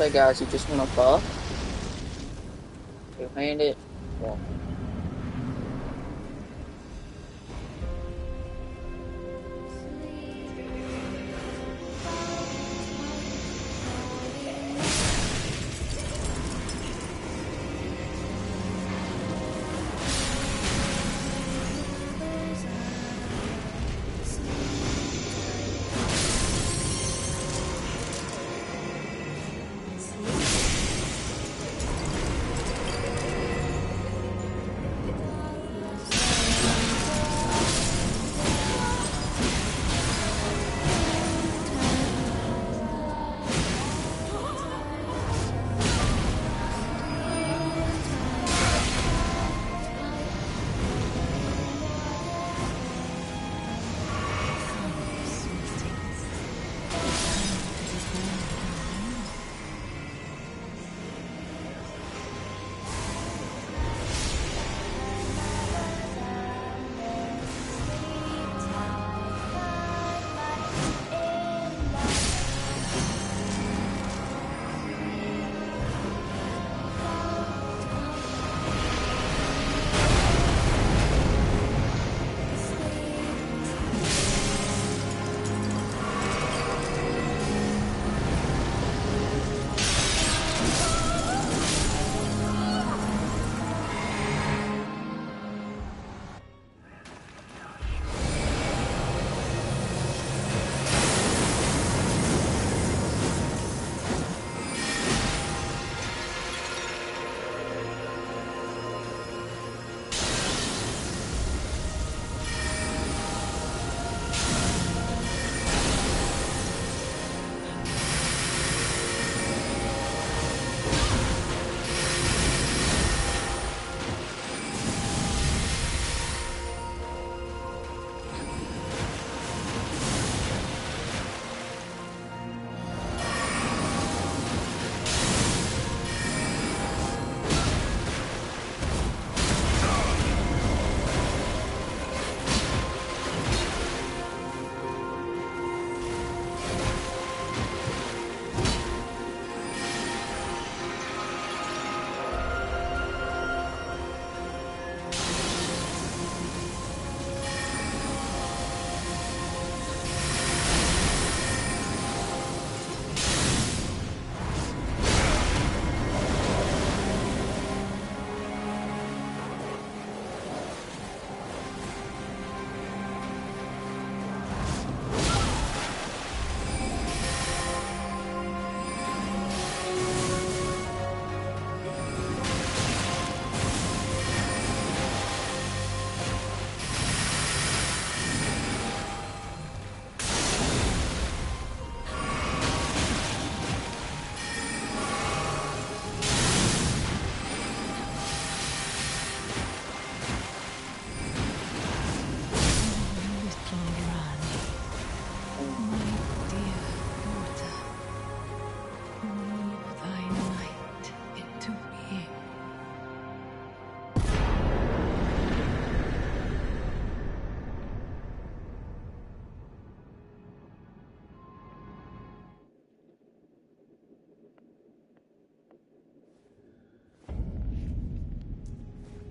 say, guys, you just want to buff, two-handed, well,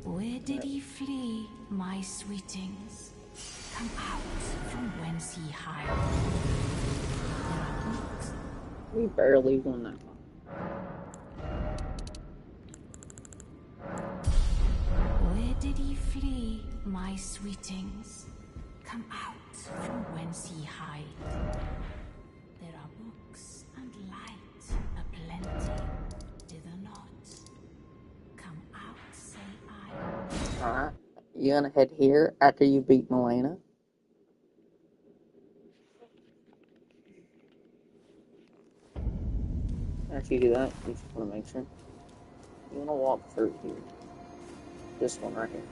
Where did he flee, my sweetings? Come out from whence ye hide. There are books. we barely won that one. Where did ye flee, my sweetings? Come out from whence ye hide. There are books and light aplenty, dither not. Come out, say I. Alright, you gonna head here after you beat Milena? After you do that, you just want to make sure. You want to walk through here. This one right here.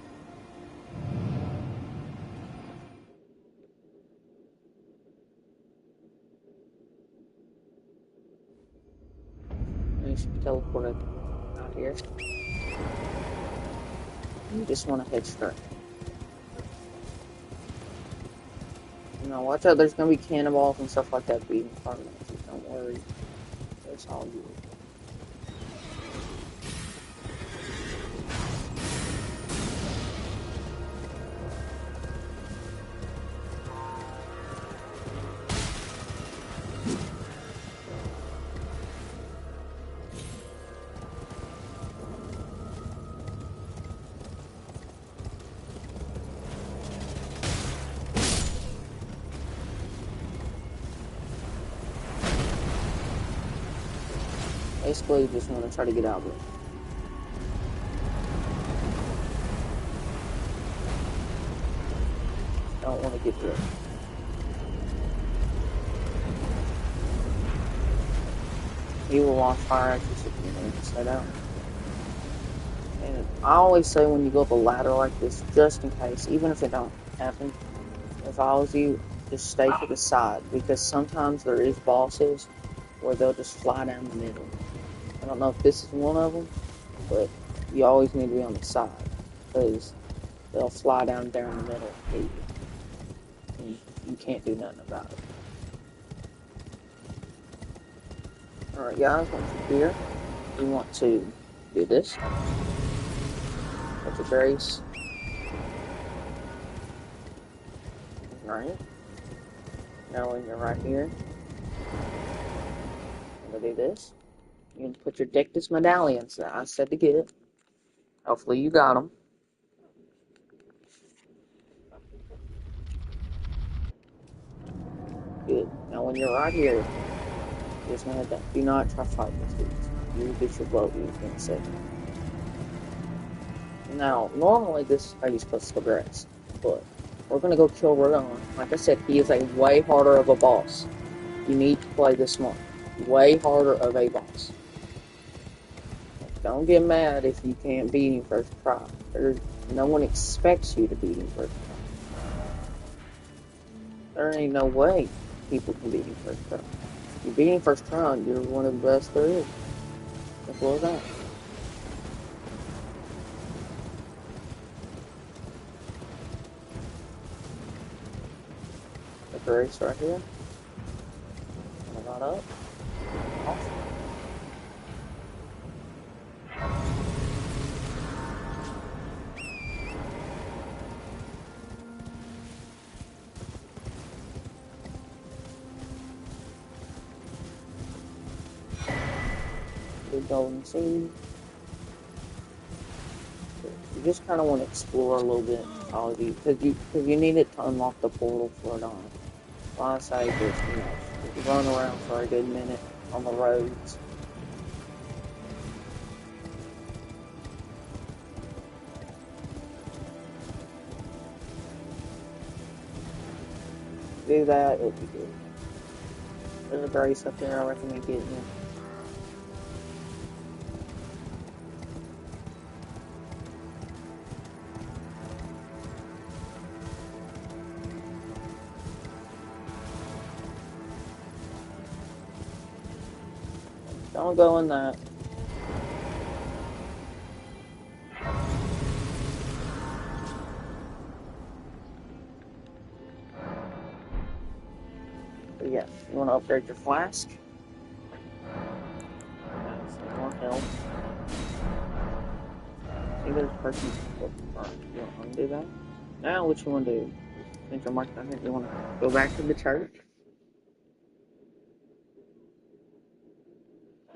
And you should be teleported out here. You just want to head straight. You know, watch out, there's gonna be cannonballs and stuff like that beating front of you. Don't worry. It's all good. Basically, you just want to try to get out of it. Don't want to get hit. He will launch fire at you, so you can just head out. And I always say when you go up a ladder like this, just in case, even if it don't happen, if I was you, just stay to the side, because sometimes there is bosses where they'll just fly down the middle. I don't know if this is one of them, but you always need to be on the side, because they'll fly down there in the middle and hit you. And you can't do nothing about it. Alright guys, once you're here, you want to do this. Put your grace. Right. Now when you're right here, I'm going to do this. You can put your Dectus medallions that I said to get. Hopefully you got them. Good. Now when you're right here, just want to do not try to fight these dudes. You will get your blow in a second. Now, normally this is how you're supposed to progress, but we're going to go kill Rodon. Like I said, he is a way harder of a boss. You need to play this smart. Way harder of a boss. Don't get mad if you can't beat him first try. No one expects you to beat him first try. There ain't no way people can beat him first try. If you beat him first try, you're one of the best there is. Simple as that. The grace right here. I got up. Off. Big golden seed. You just kind of want to explore a little bit, all of you, because you need it to unlock the portal for it on. Well, I say just, run around for a good minute on the roads. Do that, it'll be good. There's a grace up there I recommend getting it. Don't go in that. But yeah, you want to upgrade your flask. Have some more health. See, there's a person looking for it. You want to undo that? Now, what you want to do? Since you're marked down here, you want to go back to the church.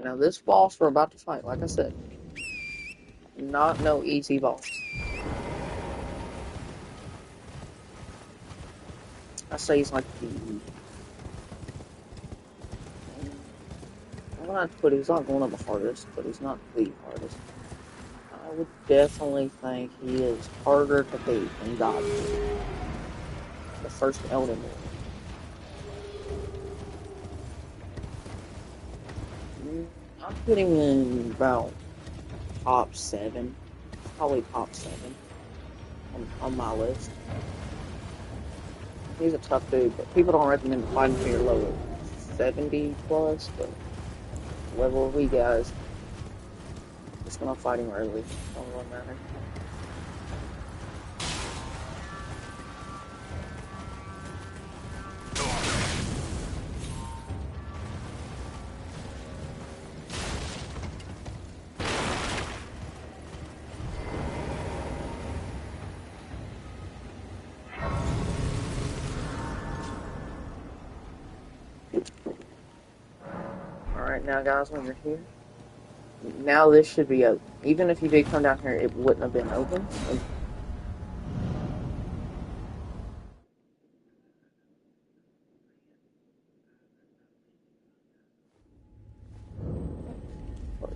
Now, this boss we're about to fight, like I said, not no easy boss. I say he's like the... I'm gonna have to put he's not one of the hardest, but he's not the hardest. I would definitely think he is harder to beat than God. The first Elden Ring. I'm putting in about top 7. Probably top 7 on my list. He's a tough dude, but people don't recommend fighting for your level 70 plus, but level we guys, just gonna fight him early. Don't really matter. Alright, now guys, when you're here, now this should be open. Even if you did come down here, it wouldn't have been open.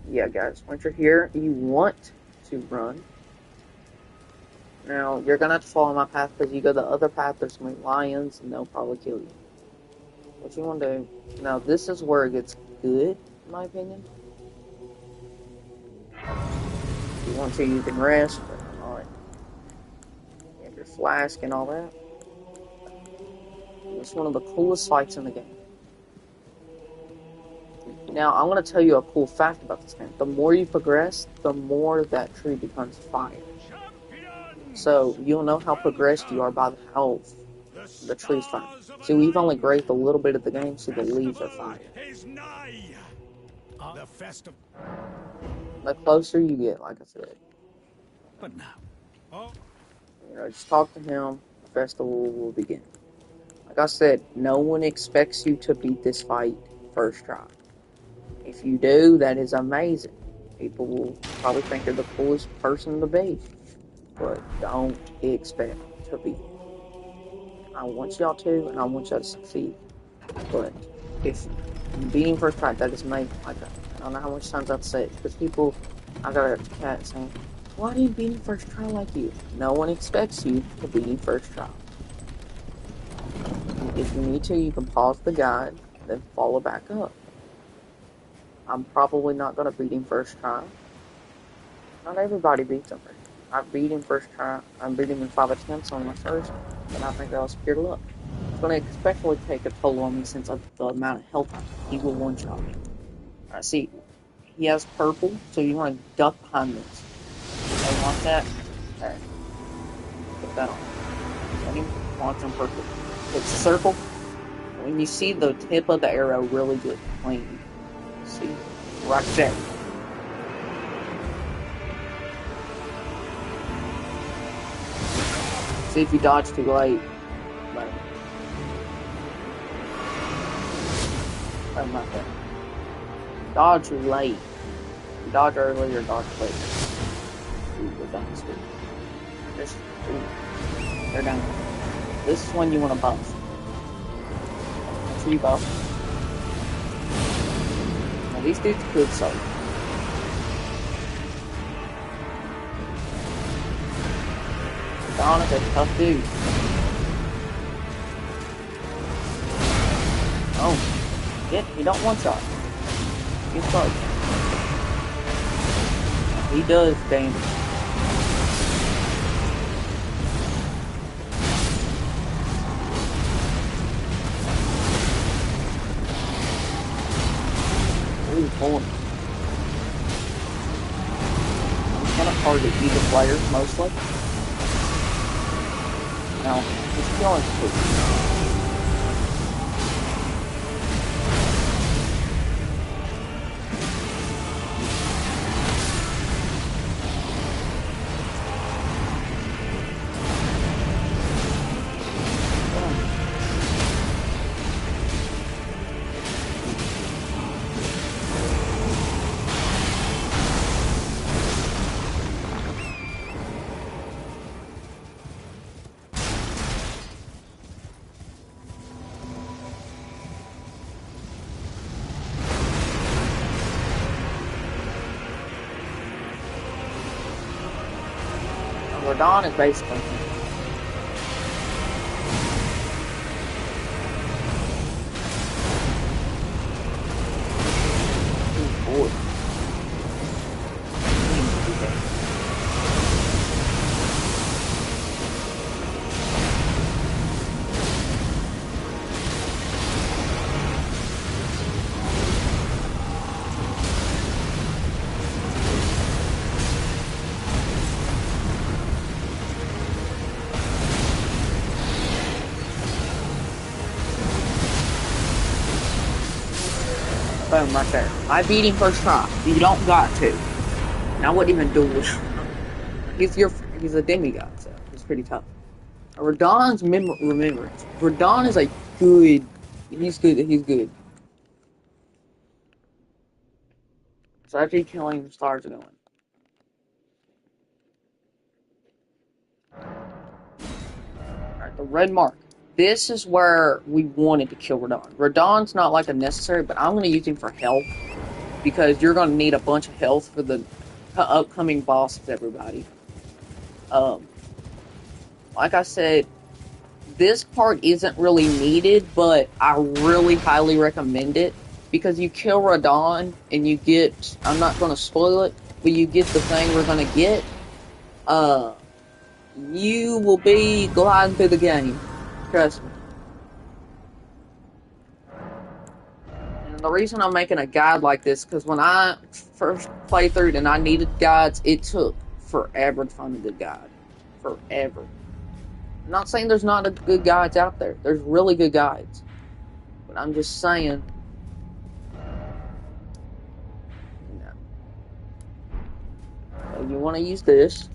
Yeah, guys, once you're here, you want to run. Now, you're gonna have to follow my path because you go the other path, there's gonna be lions and they'll probably kill you. What you want to do, now this is where it gets good, in my opinion. If you want to, you can rest, but not. You have your flask and all that. It's one of the coolest fights in the game. Now, I'm going to tell you a cool fact about this game. The more you progress, the more that tree becomes fire. So, you'll know how progressed you are by how the tree's fire. So, we've only grazed a little bit of the game, so the leaves are fire. The closer you get, like I said. But now, Just talk to him. The festival will begin. Like I said, no one expects you to beat this fight first try. If you do, that is amazing. People will probably think you're the coolest person to beat. But don't expect to beat it. I want y'all to, and I want y'all to succeed. But if you beat him first try, that is amazing. Like, I don't know how much times I've said it, because people, I got a cat saying, why do you beat him first try like you? No one expects you to beat him first try. If you need to, you can pause the guide, then follow back up. I'm probably not going to beat him first try. Not everybody beats him first. I beat him first try. I beat him in 5 attempts on my first, but I think that was pure luck. It's going to especially take a toll on me since of the amount of health I have. He will one-shot me. I see. He has purple, so you want to duck behind this. Okay, watch that. There. Put that on. Let him launch on purple. It's a circle. When you see the tip of the arrow really good, clean. See? Right there. See if you dodge too late. But I'm not there. Dodge late. You dodge early or dodge late. Ooh, we're done this week. Just, ooh, they're done. This is when you want to buff. Make sure you buff. Now these dudes could save. Don is a tough dude. Oh, shit, he don't one-shot. He's close. He does damage. Ooh, boy. I'm kind of hard to either player, mostly. Now, he's killing people. Rodon is basically bored. Boom, right there. I beat him first try. You don't got to. And I wouldn't even do it. He's a demigod, so he's pretty tough. Radon's remembrance. Radon is a good. He's good. He's good. So after you kill him, stars are going. Alright, the red mark. This is where we wanted to kill Radon. Radon's not like a necessary, but I'm going to use him for health. because you're going to need a bunch of health for the upcoming bosses, everybody. Like I said, this part isn't really needed, but I really highly recommend it because you kill Radon and you get, I'm not going to spoil it, but you get the thing we're going to get. You will be gliding through the game. Trust me. And the reason I'm making a guide like this, because when I first played through it and I needed guides, it took forever to find a good guide. Forever. I'm not saying there's not a good guides out there. There's really good guides. But I'm just saying, you know. So you want to use this.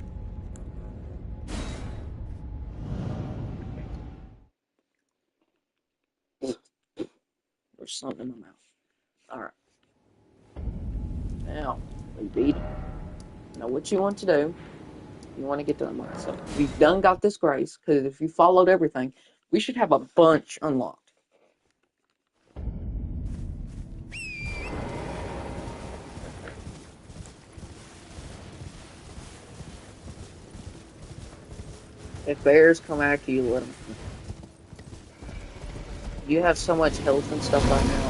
There's something in my mouth. Alright. Now, we beat it. Now what you want to do, you want to get to the mine. So we've done got this grace, because if you followed everything, we should have a bunch unlocked. If bears come after you, let them come. You have so much health and stuff right now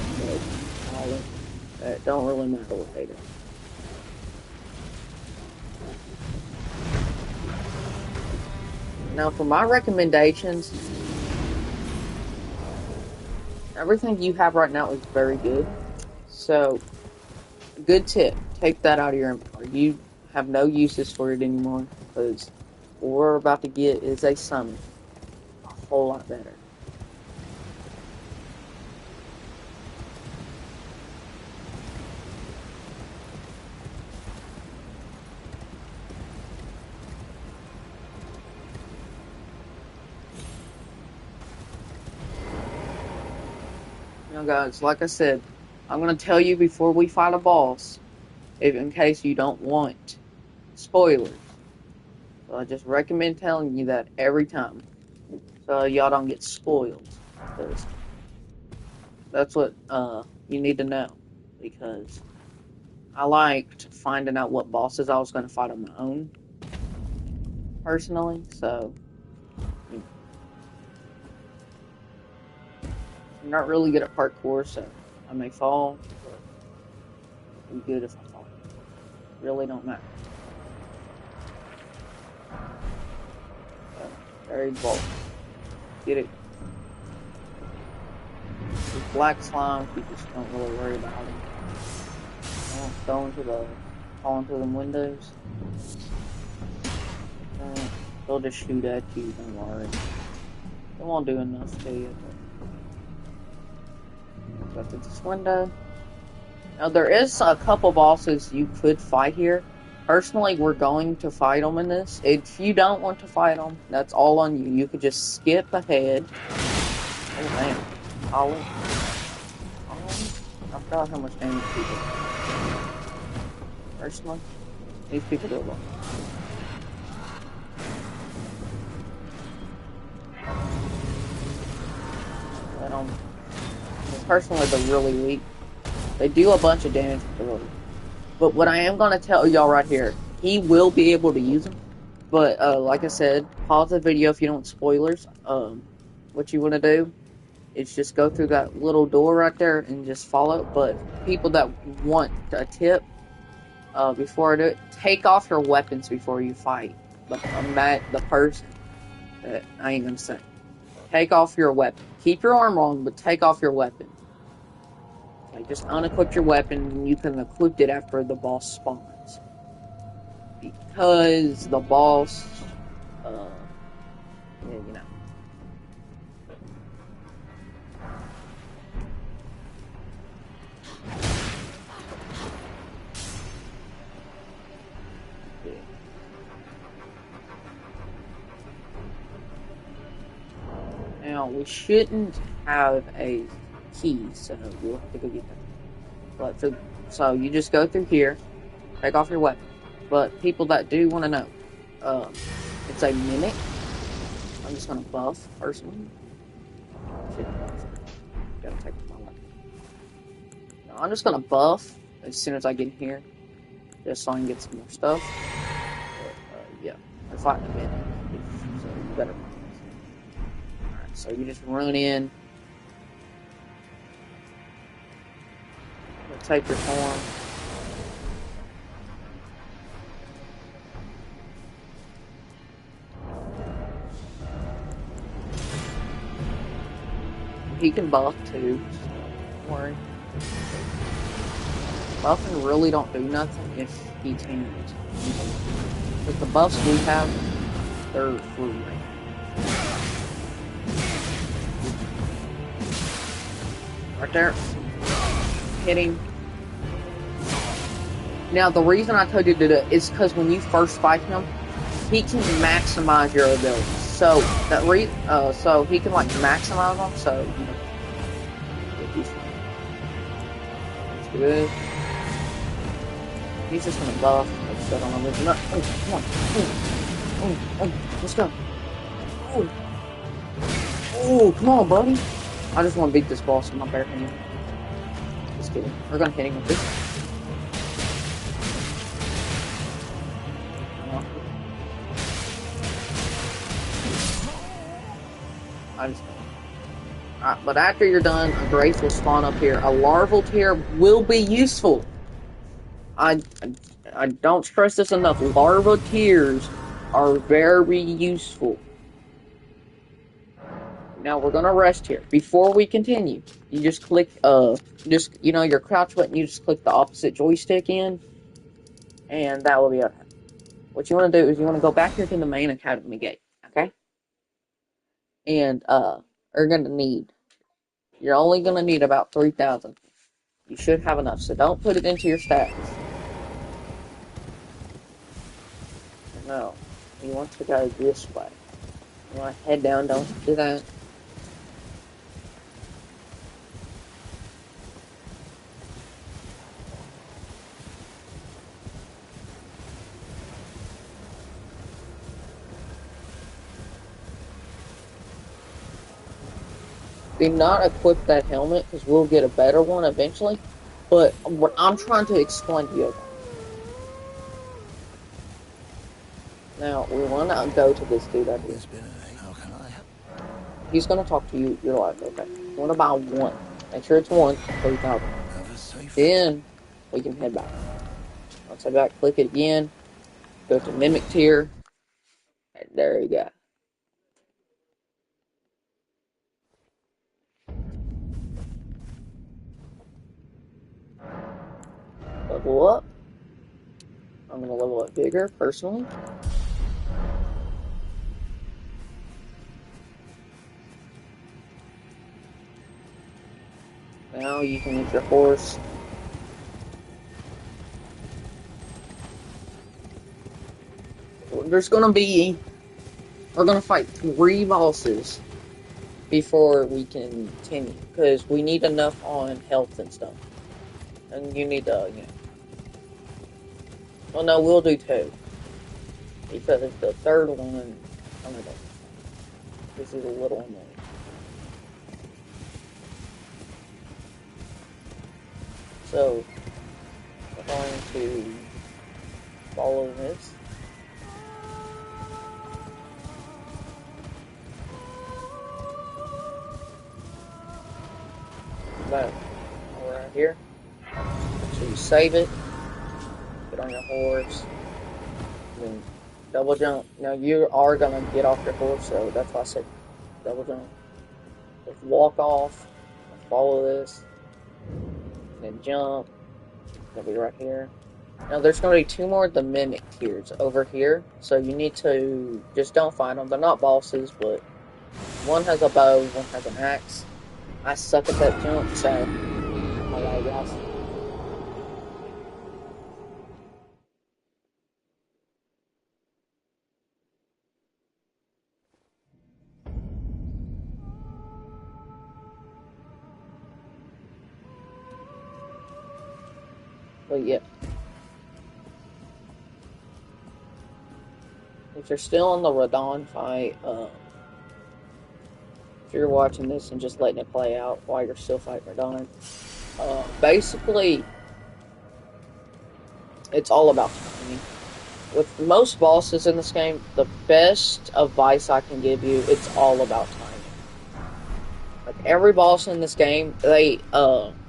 that it don't really matter what they do. Now, for my recommendations, everything you have right now is very good. So, good tip: take that out of your inventory. You have no uses for it anymore because what we're about to get is a summon, a whole lot better. Now, guys, like I said, I'm going to tell you before we fight a boss, if in case you don't want spoilers. So I just recommend telling you that every time, so y'all don't get spoiled. Because that's what you need to know. Because I liked finding out what bosses I was going to fight on my own, personally. So, you know, I'm not really good at parkour, so I may fall, but I'm good if I fall. It really don't matter. So, very bold. Get it. With black slime, you just don't really worry about it. Don't go into fall into the windows. They'll just shoot at you, don't worry. They won't do enough to you. Go through this window. Now, there is a couple bosses you could fight here. Personally, we're going to fight them in this. If you don't want to fight them, that's all on you. You could just skip ahead. Oh, man. Ollie. I forgot how much damage people do. Personally, these people do a lot. I don't... Personally, they're really weak. They do a bunch of damage with the road. But what I am going to tell y'all right here, he will be able to use them. But, like I said, pause the video if you don't want spoilers. What you want to do is just go through that little door right there and just follow. But people that want a tip, before I do it, take off your weapons before you fight the person. I ain't going to say. Take off your weapon. Keep your armor on, but take off your weapon. Okay, just unequip your weapon, and you can equip it after the boss spawns. Because the boss, yeah, you know. Yeah. Now, we shouldn't have a key, so we'll have to go get that. So you just go through here, take off your weapon. But people that do want to know, it's a mimic. I'm just going to buff, personally. Shouldn't buff. Gotta take my weapon. No, I'm just going to buff as soon as I get in here, just so I can get some more stuff. But, yeah, we're fighting a mimic, so you better mind. Alright, so you just run in, take your form. He can buff too, so don't worry. Buffing really don't do nothing if he can't. But the buffs we have, they're free right now. Right there. Hit him. Now, the reason I told you to do it is because when you first fight him, he can maximize your abilities. So so he can like maximize them. So you know, that's good. He's just gonna buff. Let's go on with no. Oh, come on. Let's go. Oh, come on, buddy. I just want to beat this boss with my bare hand. Just kidding. We're gonna hit him with this. Alright, but after you're done, a Grace will spawn up here. A larval tear will be useful. I don't stress this enough. Larva tears are very useful. Now we're gonna rest here. Before we continue, you just click your crouch button, you just click the opposite joystick in, and that will be okay. What you wanna do is you wanna go back here to the main academy gate, okay? And you're only gonna need about 3,000. You should have enough, so don't put it into your stats. No. You want to go this way. You want to head down, don't do that. Do not equip that helmet, because we'll get a better one eventually. But what I'm trying to explain to you, okay? Now, we want to go to this dude out here. He's going to talk to you. You're like, okay, you want to buy one. Make sure it's one, 3,000. Then, we can head back. Once I back, click it again. Go to Mimic Tier. And there you go. Level up. I'm going to level up bigger, personally. Now you can use your horse. We're gonna fight 3 bosses before we can continue, because we need enough on health and stuff. And you need to, well, no, we'll do 2. Because the third one, oh my god, this is a little annoying. So, we're going to follow this. But we're right here. So you save it, get on your horse, and then double jump. Now you are gonna get off your horse, so that's why I said double jump. Just walk off, follow this, and then jump. They'll be right here. Now there's going to be 2 more of the mimic tiers over here, so you need to just don't fight them. They're not bosses, but one has a bow, one has an axe. I suck at that jump, so alright, guys. But yeah. If you're still in the Radon fight, if you're watching this and just letting it play out while you're still fighting Radon, basically, It's all about timing. With most bosses in this game, the best advice I can give you, it's all about timing. Like every boss in this game,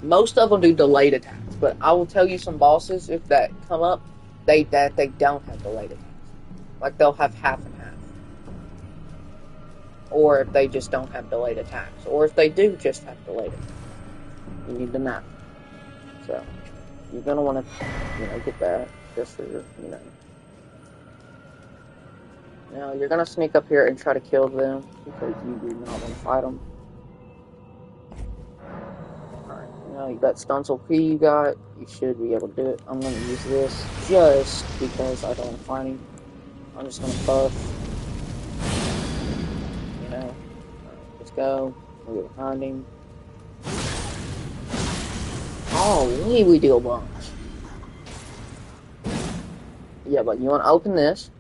most of them do delayed attacks, but I will tell you some bosses if that come up, they don't have delayed attacks. Like they'll have half and half, or if they just don't have delayed attacks, or if they do just have delayed attacks, you need to map. So you're gonna want to, get that just for your, Now you're gonna sneak up here and try to kill them because you do not want to fight them. Alright, now you got Stunzel P you got. You should be able to do it. I'm gonna use this just because I don't want to fight him. I'm just gonna buff, Alright, let's go. We'll get behind him. Oh, we do a bunch. Yeah, but you want to open this.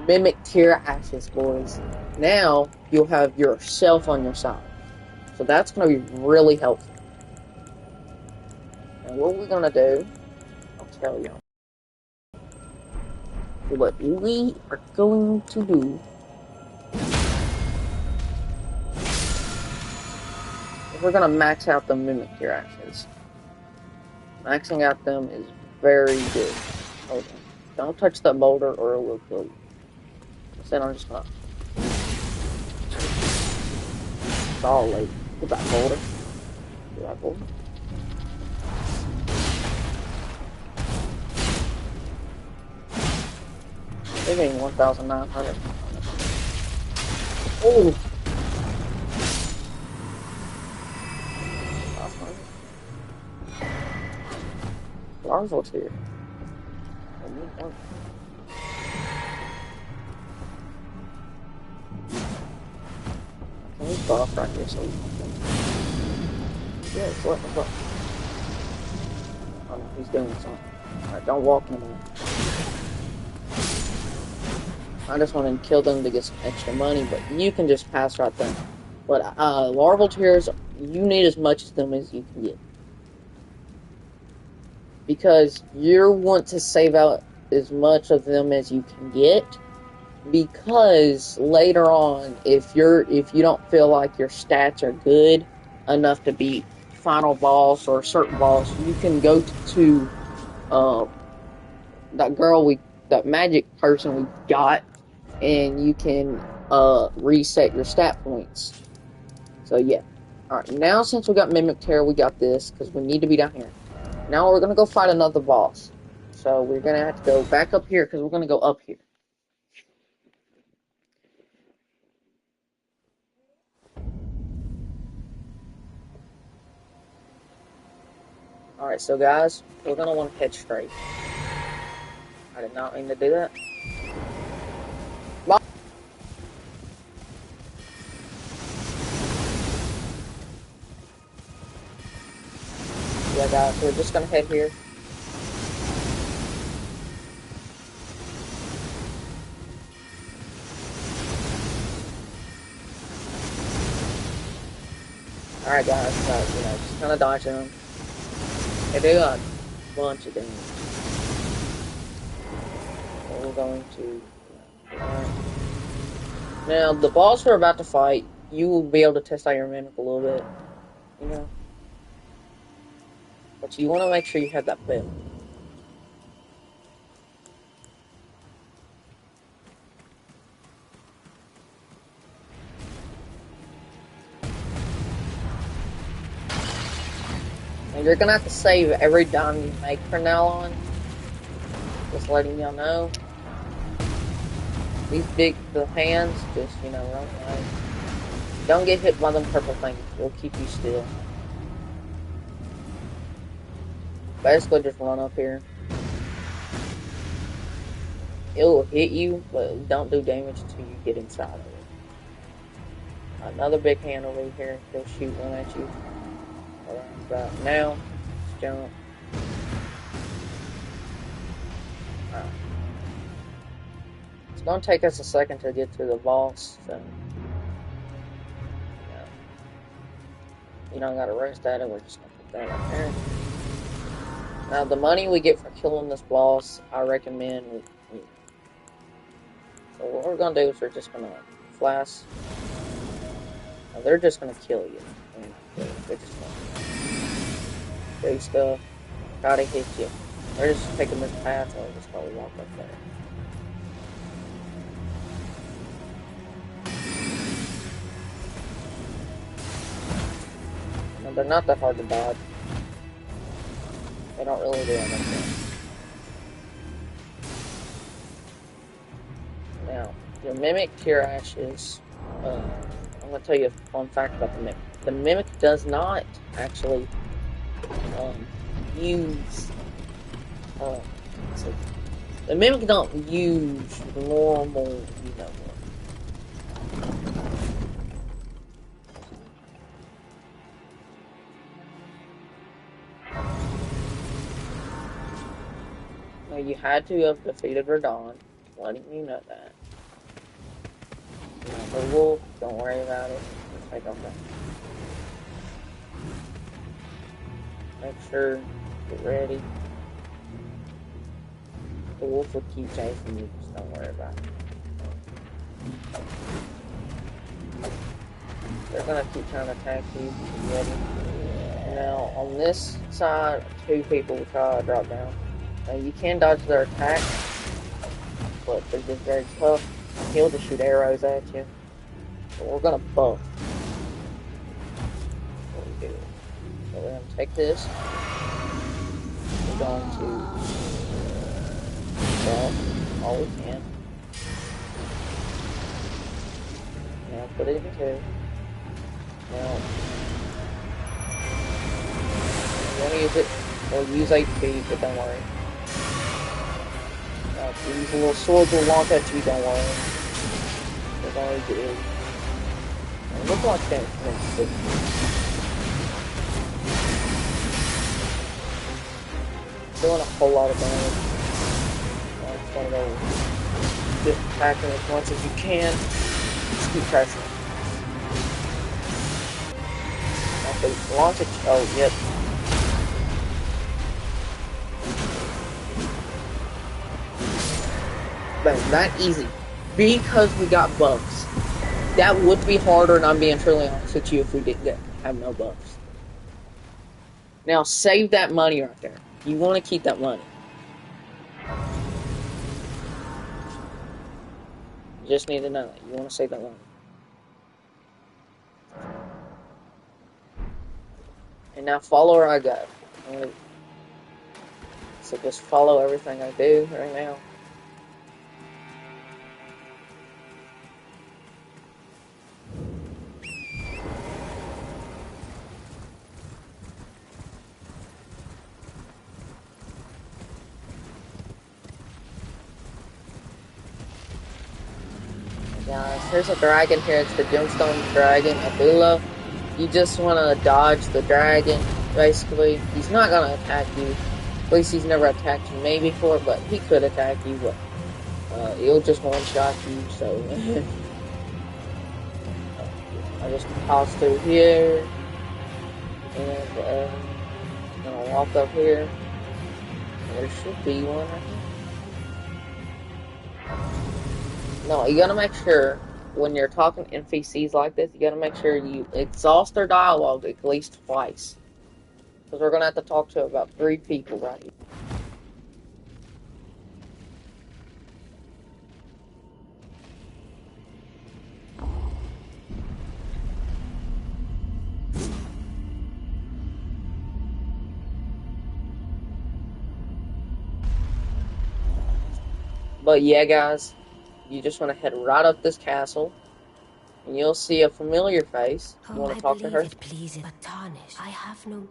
Mimic Tear Ashes, boys. Now you'll have yourself on your side. So that's going to be really helpful. And what we're going to do, I'll tell you. What we are going to do is we're going to max out the Mimic Tear Ashes. Maxing out them is very good. Hold on. Don't touch that boulder or it will kill you. Instead, I'm just going to... It's all late. Get that boulder. Get that boulder. They're getting 1,900. Oh! That's funny. Larval's here. Can we go off right here so we can... Yeah, it's what the fuck? Oh no, he's doing something. Alright, don't walk in there. I just want to kill them to get some extra money, but you can just pass right there. But larval tears, you need as much of them as you can get. Because you want to save out as much of them as you can get. Because later on, if you don't feel like your stats are good enough to beat final boss or certain boss, you can go to that magic person we got, and you can reset your stat points. So yeah. Alright, now since we got Mimic Terror, we got this, because we need to be down here. Now we're going to go fight another boss. So we're going to have to go back up here, because we're going to go up here. Alright, so guys, we're going to want to head straight. I did not mean to do that. Yeah, guys, we're just going to head here. Alright guys, so, just kind of dodging them. They do a bunch of damage. So we're going to... Now, the boss we're about to fight, you will be able to test out your Mimic a little bit. But you want to make sure you have that bell. And you're going to have to save every dime you make from now on. Just letting y'all know. These the hands, just, run away. Don't get hit by them purple things. It'll keep you still. Basically, just run up here. It will hit you, but don't do damage until you get inside of it. Another big hand over here. He'll shoot one at you. Right now, just jump. Alright. It's going to take us a second to get to the boss, so... You don't gotta rest at it. We're just gonna put that right there. Now, the money we get for killing this boss, I recommend. So what we're gonna do is we're just gonna flash. Now, they're just gonna kill you. I mean, not kill you. They're just gonna do stuff, try to hit you. They're just taking this path, and we're just gonna walk up there. Now, they're not that hard to dodge. They don't really do anything. Now, your mimic tear ashes. I'm gonna tell you a fun fact about the mimic. The mimic does not actually use. So the mimic don't use normal, Now you had to have defeated Radon, letting you know that. The wolf, don't worry about it. Just take off that. Make sure, get ready. The wolf will keep chasing you, just don't worry about it. They're gonna keep trying to attack you. Get ready. Now, on this side, 2 people will try to drop down. Now, you can dodge their attack, but they're just very tough. He'll just shoot arrows at you. But we're gonna buff. What we do. So we're gonna take this. We're going to buff all we can. Now put it in 2. Now you wanna use it or use HP, but don't worry. Now if these little swords will launch at you, don't worry. That's all you do. It looks like that. Doing a whole lot of damage. I'm just gonna go just attacking as much as you can. Just keep pressing. Okay, launch it. Oh, yep. Bang, that easy. Because we got buffs. That would be harder, and I'm being truly honest with you, if we didn't have no buffs. Now, save that money right there. You want to keep that money. You just need to know that. You want to save that money. And now follow where I go. So just follow everything I do right now. Guys, there's a dragon here. It's the gemstone dragon, Abula. You just want to dodge the dragon, basically. He's not going to attack you. At least he's never attacked you maybe before, but he could attack you, but he'll just one-shot you, so... I just toss through here, and I'm going to walk up here. There should be one right here. No, you gotta make sure when you're talking to NPCs like this, you gotta make sure you exhaust their dialogue at least twice. Because we're gonna have to talk to about 3 people right here. But yeah, guys, you just want to head right up this castle, and you'll see a familiar face. You want to talk to her? It pleases, but tarnish. I have no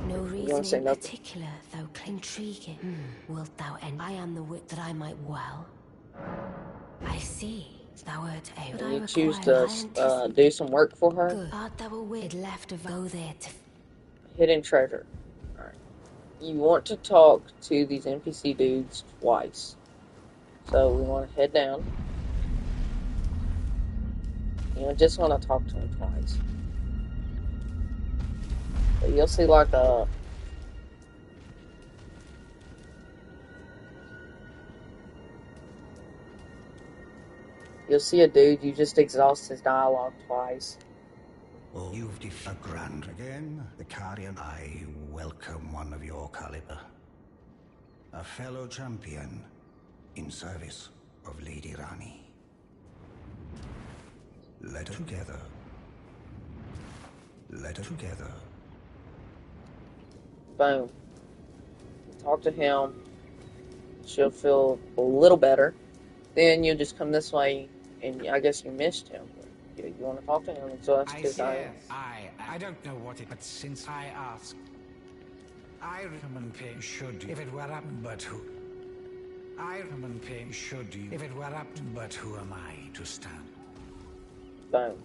You reason want to say in nothing? particular, though intriguing. Wilt thou end? I am the wit that I might well. I see. Thou art able. And you choose to do some work for her. Good. Art thou a wit left of go there to Hidden treasure. Alright. You want to talk to these NPC dudes twice. So we want to head down. You just want to talk to them twice. You'll see like you'll see a dude, you just exhaust his dialogue twice. Oh, you've defied grand again. The carrion, I welcome one of your caliber. A fellow champion in service of Lady Rani. Let us together. Let us together. Boom. Talk to him. She'll feel a little better. Then you just come this way, and I guess you missed him. You want to talk to him, so that's his dialogue. I don't know what it, but since I asked, I recommend paying should you, if it were up, but who? I recommend paying should you, if it were up, but who am I to stand? Boom.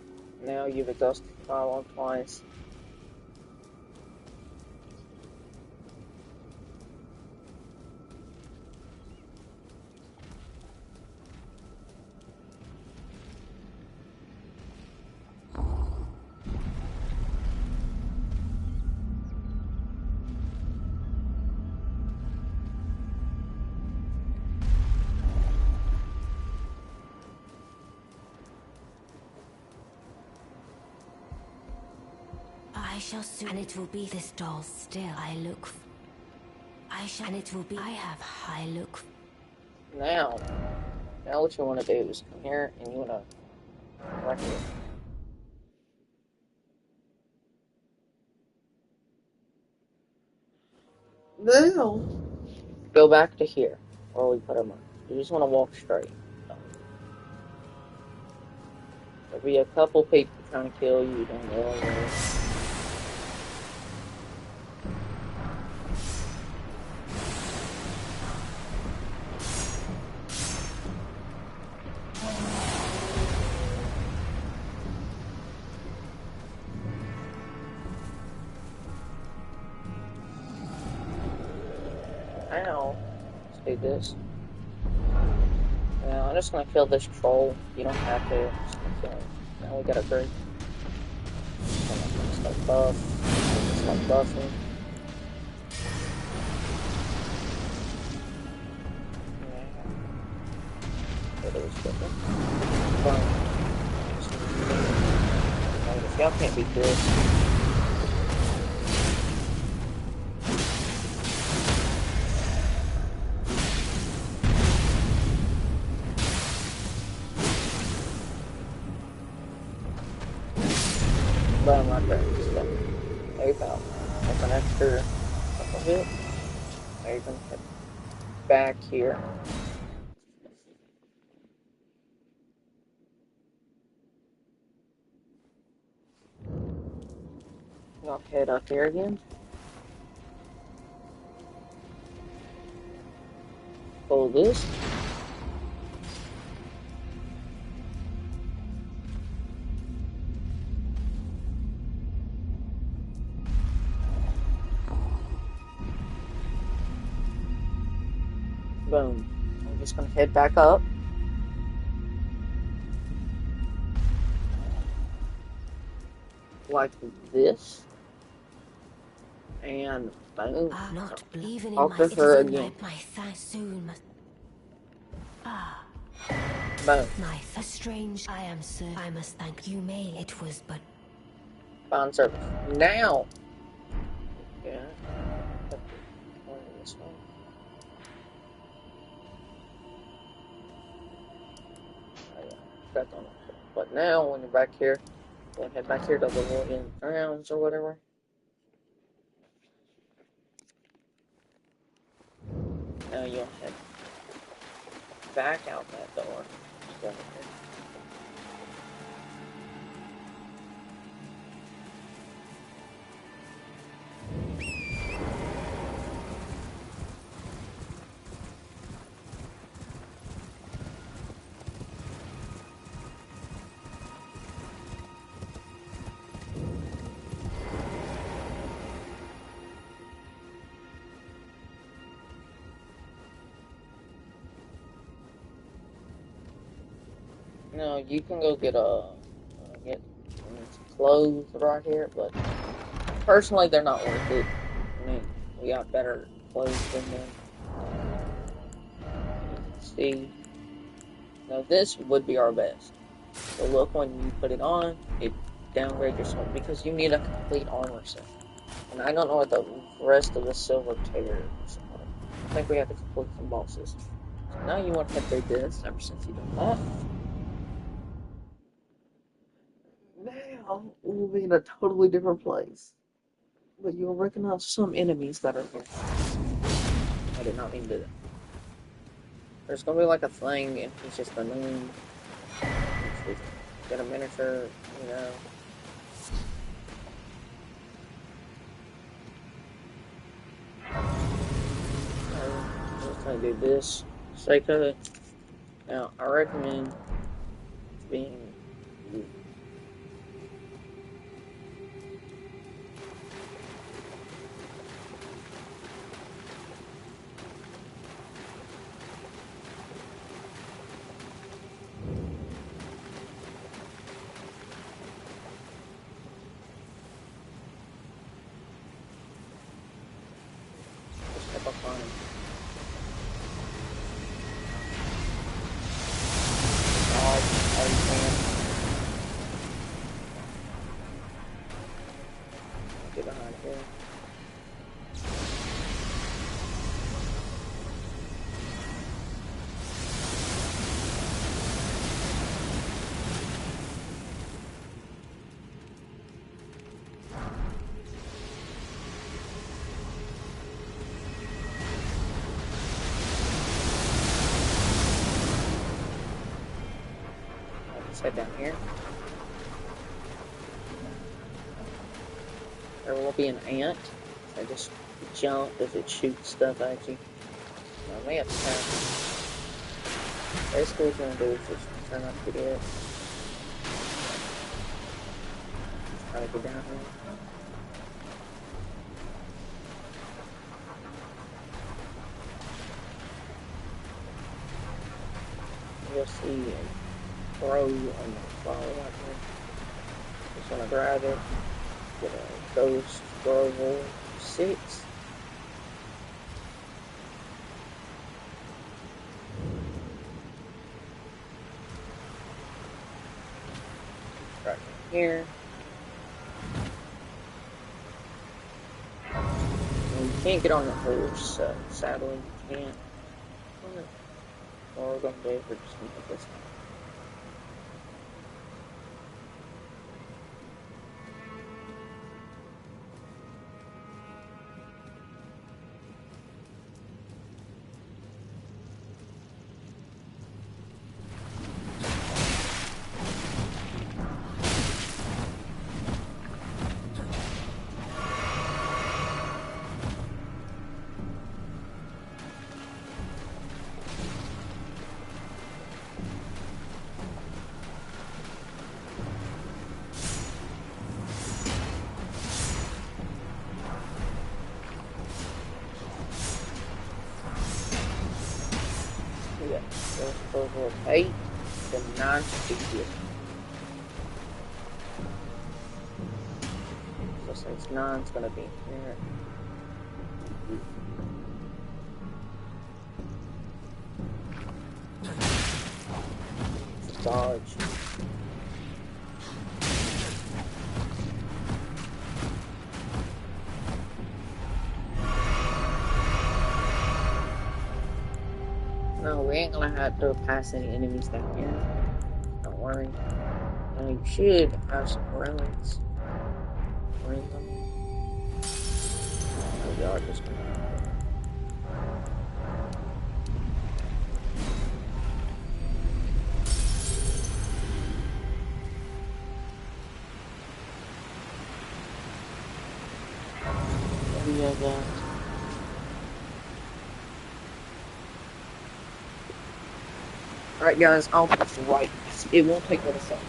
Now you've exhausted the dialogue twice. I shall soon, and it will be this doll still. I look. I shall, and it will be. I have high look. Now what you want to do is come here, and you want to right here. Now go back to here where we put him on. You just want to walk straight. There'll be a couple people trying to kill you. You don't know. Now, let's do this. Now, I'm just gonna kill this troll. You don't have to. I'm just gonna kill him. Now we got a bird. Just like buff. Just like buffing. Yeah. It is different. Y'all can't beat this. But I'm not there. There you go. That's an extra couple hit. Now you're gonna head back here. I'll head up here again. Pull this. Boom. I'm just gonna head back up. Like this. And boom. Not even in Talk my. to It her is in again. my thanks soon must. Boom. My strange. I am sir. I must thank you. May it was but. Found service. Now. Yeah. This one. But now, when you're back here, we'll head back here to the little grounds or whatever. Now you'll head back out that door. No, you can go get some clothes right here, but Personally, they're not worth it. I mean, we got better clothes than them. You can see. Now, this would be our best. So look, when you put it on, it downgrades your sword because you need a complete armor set. And I don't know what the rest of the silver tears are. I think we have to complete some bosses. So now you want to upgrade this ever since you done that. Now we'll be in a totally different place. But you'll recognize some enemies that are here. I did not mean to do that. There's gonna be like a thing, and he's just annoying. Get a miniature, you know. So I'm just gonna do this for the sake of it. Now I recommend being just step up on him. Dodge all you can. Get behind here. Let's head down here. There will be an ant. So just jump as it shoots stuff at you. I may have to tap. Basically, what you're gonna do is just try not to get it. Just try to get down here. You'll see a throw on the flower right here. Just wanna grab it. Get a ghost level 6. Right here. And you can't get on the horse, so sadly you can't. What we're gonna do is we're just gonna put this on. Yeah, so over with 8 to 9 speed. So since 9's gonna be here. Dodge. No, we ain't gonna have to pass any enemies down here. Don't worry. Now you should have some ruins. Ruins, I mean. Oh, we are just gonna. Yeah, that. Alright, guys, I'll press right. It won't take but a second.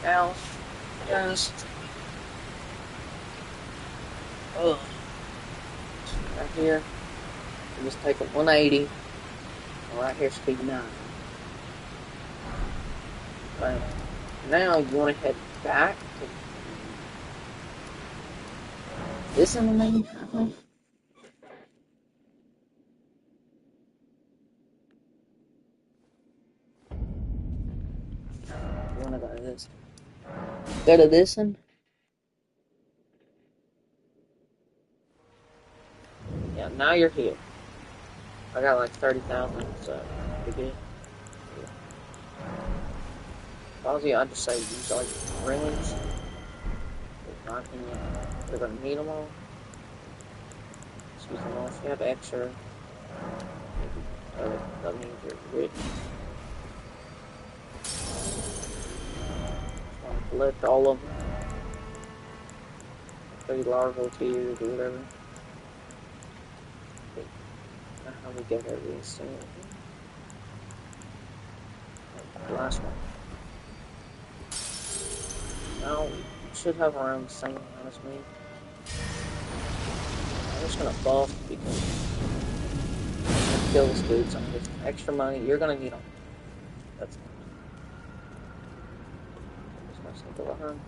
Now, just right here, you just take a 180. Right here, speed 9. Right. Now you want to head back to this in the main. You want to go to this. Go to this one. Yeah, now you're here. I got like 30,000, so pretty good. Obviously, I'd just say use like rings. In my opinion, you're gonna need them all. Just use them all. If you have extra, that means you're rich. Just want to collect all of them. 3 larval tiers or whatever. Okay. Now how we get everything. The last one. Now you should have around the same amount as me. I'm just gonna buff because I'm gonna kill this dude. So I'm just extra money. You're gonna need them. That's fine. I'm just gonna go behind.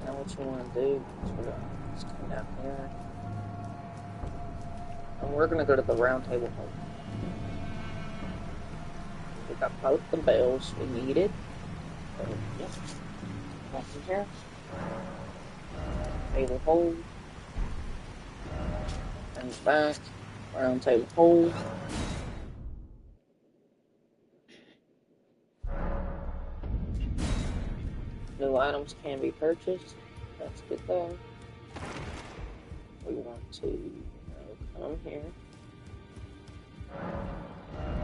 Now what you want to do is we're going to just come down here. And we're going to go to the round table hole. We got both the bells we needed. So, yep. Back in here. Table hole. And back. Round table hole. New items can be purchased. That's good though. We want to come here.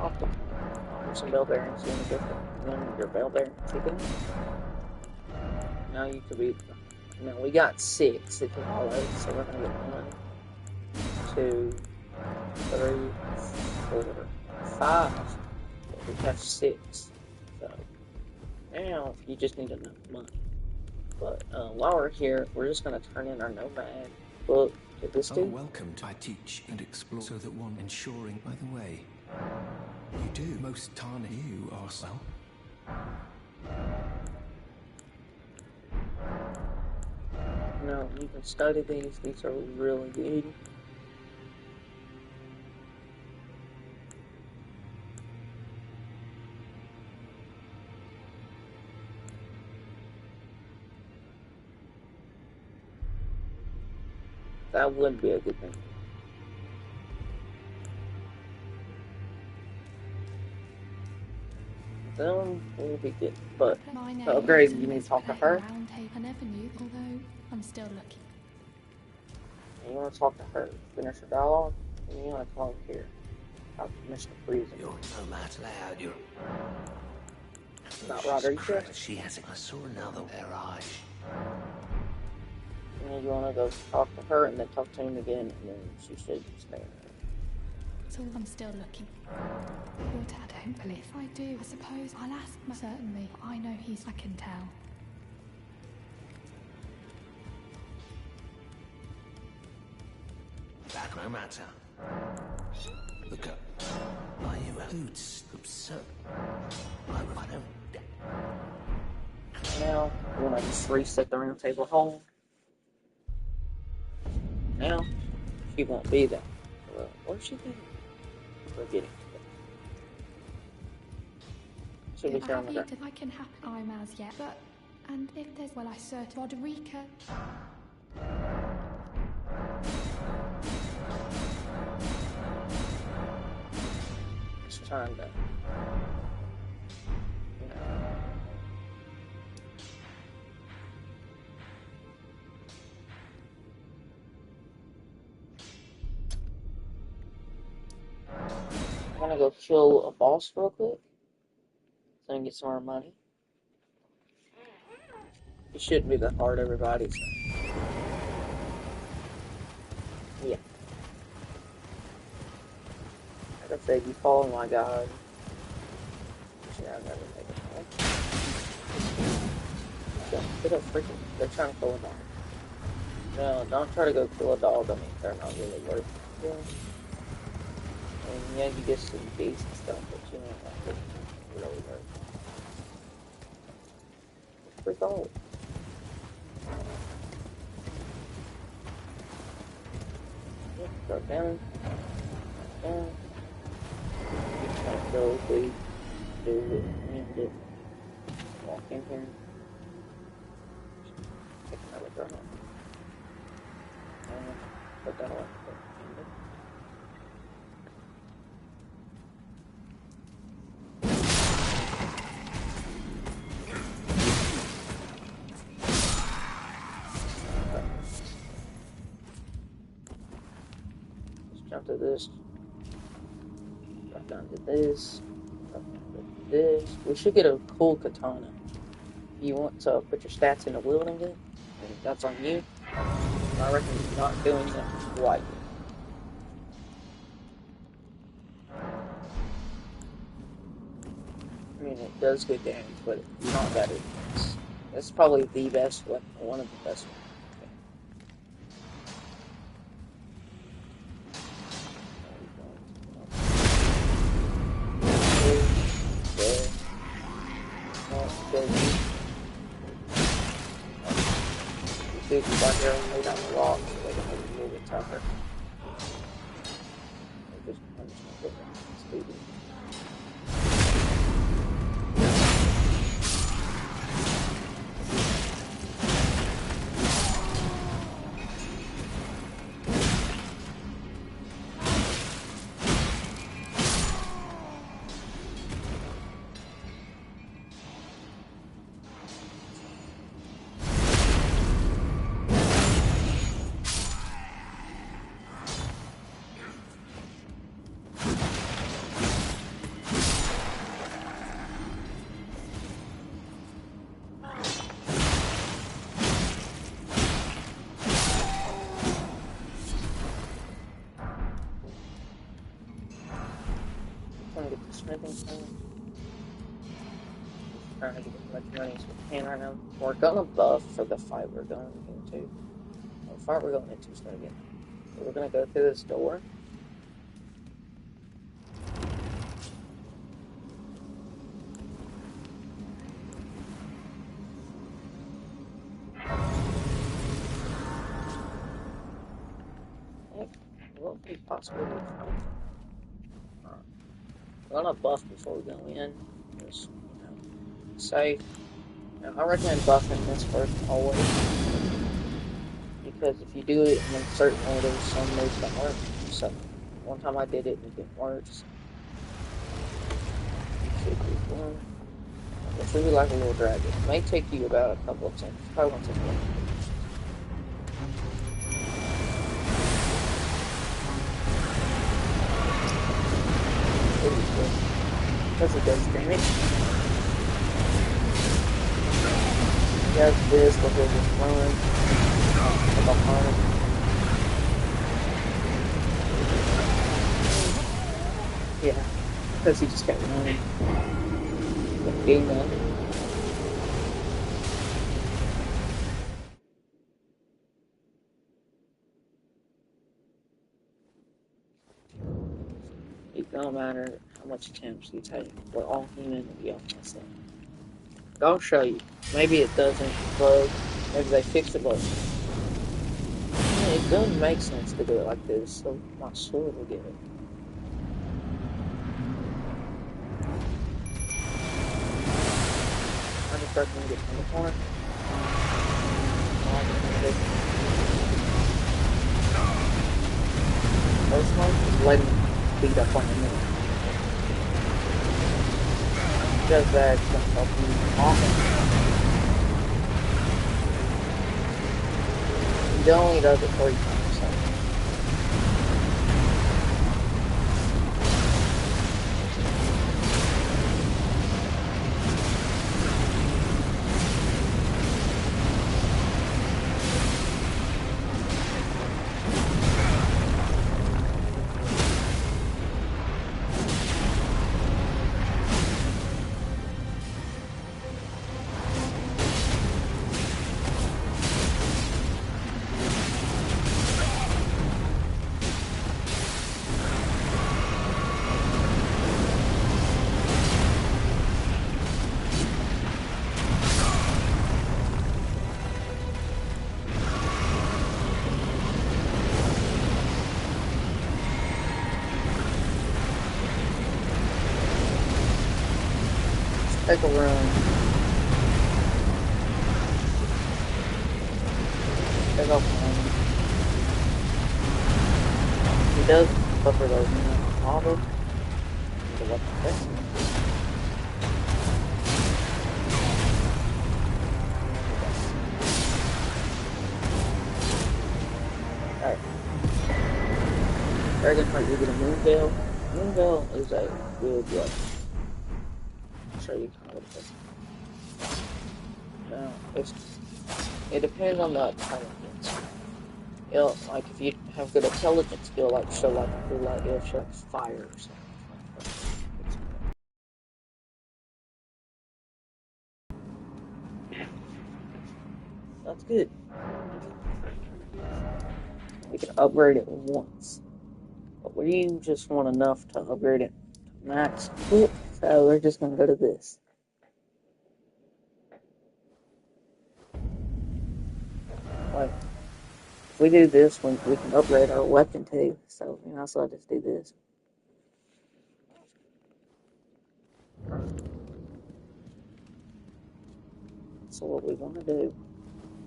Off the point. There's some bell bearings. You want to get your bell bearing ticket. Now you could be. Now we got 6 if you follow, so we're gonna get 1, 2, 3, 4, 5. We have 6. So now you just need enough money. But while we're here, we're just gonna turn in our nomad book to this dude. Welcome to I teach and explore so that one ensuring. By the way, you do most tarnish. You are well. No, you can study these. These are really good. That would be a good thing. Then we'll be good. But to upgrade, you need to talk to her. I never knew, although I'm still looking. And you want to talk to her. Finish the dialogue. And you want to come over here. Talk to Mr. Freezer. You're no match loud, you're... Not right, are you sure? She has it. I saw another their eyes. And then you want to go talk to her and then talk to him again. And then she should stay there. So I'm still looking. Your dad, don't believe. If I do, I suppose I'll ask him. Certainly. I know I can tell. That no matter. Look up. Are you a hoots? Absurd. I don't... Now, you want to just reset the round table hole. Now, she won't be there. Well, where's she been? We're getting to it. She'll be here on the ground. I can happen. I'm as yet, but And if there's, well, I search Roderica. It's time to, you know. I'm gonna go kill a boss real quick, so I can get some more money. It shouldn't be that hard, everybody. So, yeah. Like I said, you follow my guide. Yeah, I never make it home. Get a freaking. They're trying to kill a dog. No, don't try to go kill a dog. I mean, they're not really worth killing. And yeah, you get some decent stuff, but you know, like, it's really worth it. Freak old. Yeah, go down. Down. You just gotta go, please. Do it. And just walk in here. Take another drop. And put that on. Jump to this, drop down to this, drop down to this. We should get a cool katana. If you want to put your stats into wielding it, that's on you. I recommend not doing it quite yet. I mean, it does good damage, but it's not that intense. It's probably the best weapon, one of the best ones. See if you got here and lay down the rock, so they can make it a little bit tougher. I'm just gonna put that speedy. Trying to get the smithing thing. Trying to get as much money as we can right now. We're gonna buff for the fight we're going into. The fight we're going into is gonna get. So we're gonna go through this door. It won't be possible to fight. We're gonna buff before we go in. Just, you know, safe. Now, I recommend buffing this first always, because if you do it in a certain order, some moves don't work. So, one time I did it and it didn't work. So, it should be like a little dragon. It may take you about a couple of attempts. Probably won't take long. Because it does damage. He has this, but he'll just run behind. Yeah, because he just kept running. Game done. It don't matter how much attempts you take. We're all human and we all mess up. I'll show you. Maybe it doesn't bug. Maybe they fix it, but it doesn't make sense to do it like this. So my sword will get it. I just truck and get in the corner. Personally, just let him beat up on the middle. Just that it's gonna help you often. He only does it 3 times, so. Take a run. Take off one. He does buffer those lava. So what the heck? Alright. Dragon Heart, you get a Moonveil. Moonveil is a good weapon. Show you kind of what it does. Now, it depends on the intelligence. It'll, like, if you have good intelligence, it'll like show it'll show like fire or something. That's good. We can upgrade it once, but we just want enough to upgrade it to max. So we're just gonna go to this. Like, if we do this, we can upgrade our weapon too. So so I just do this. So what we want to do,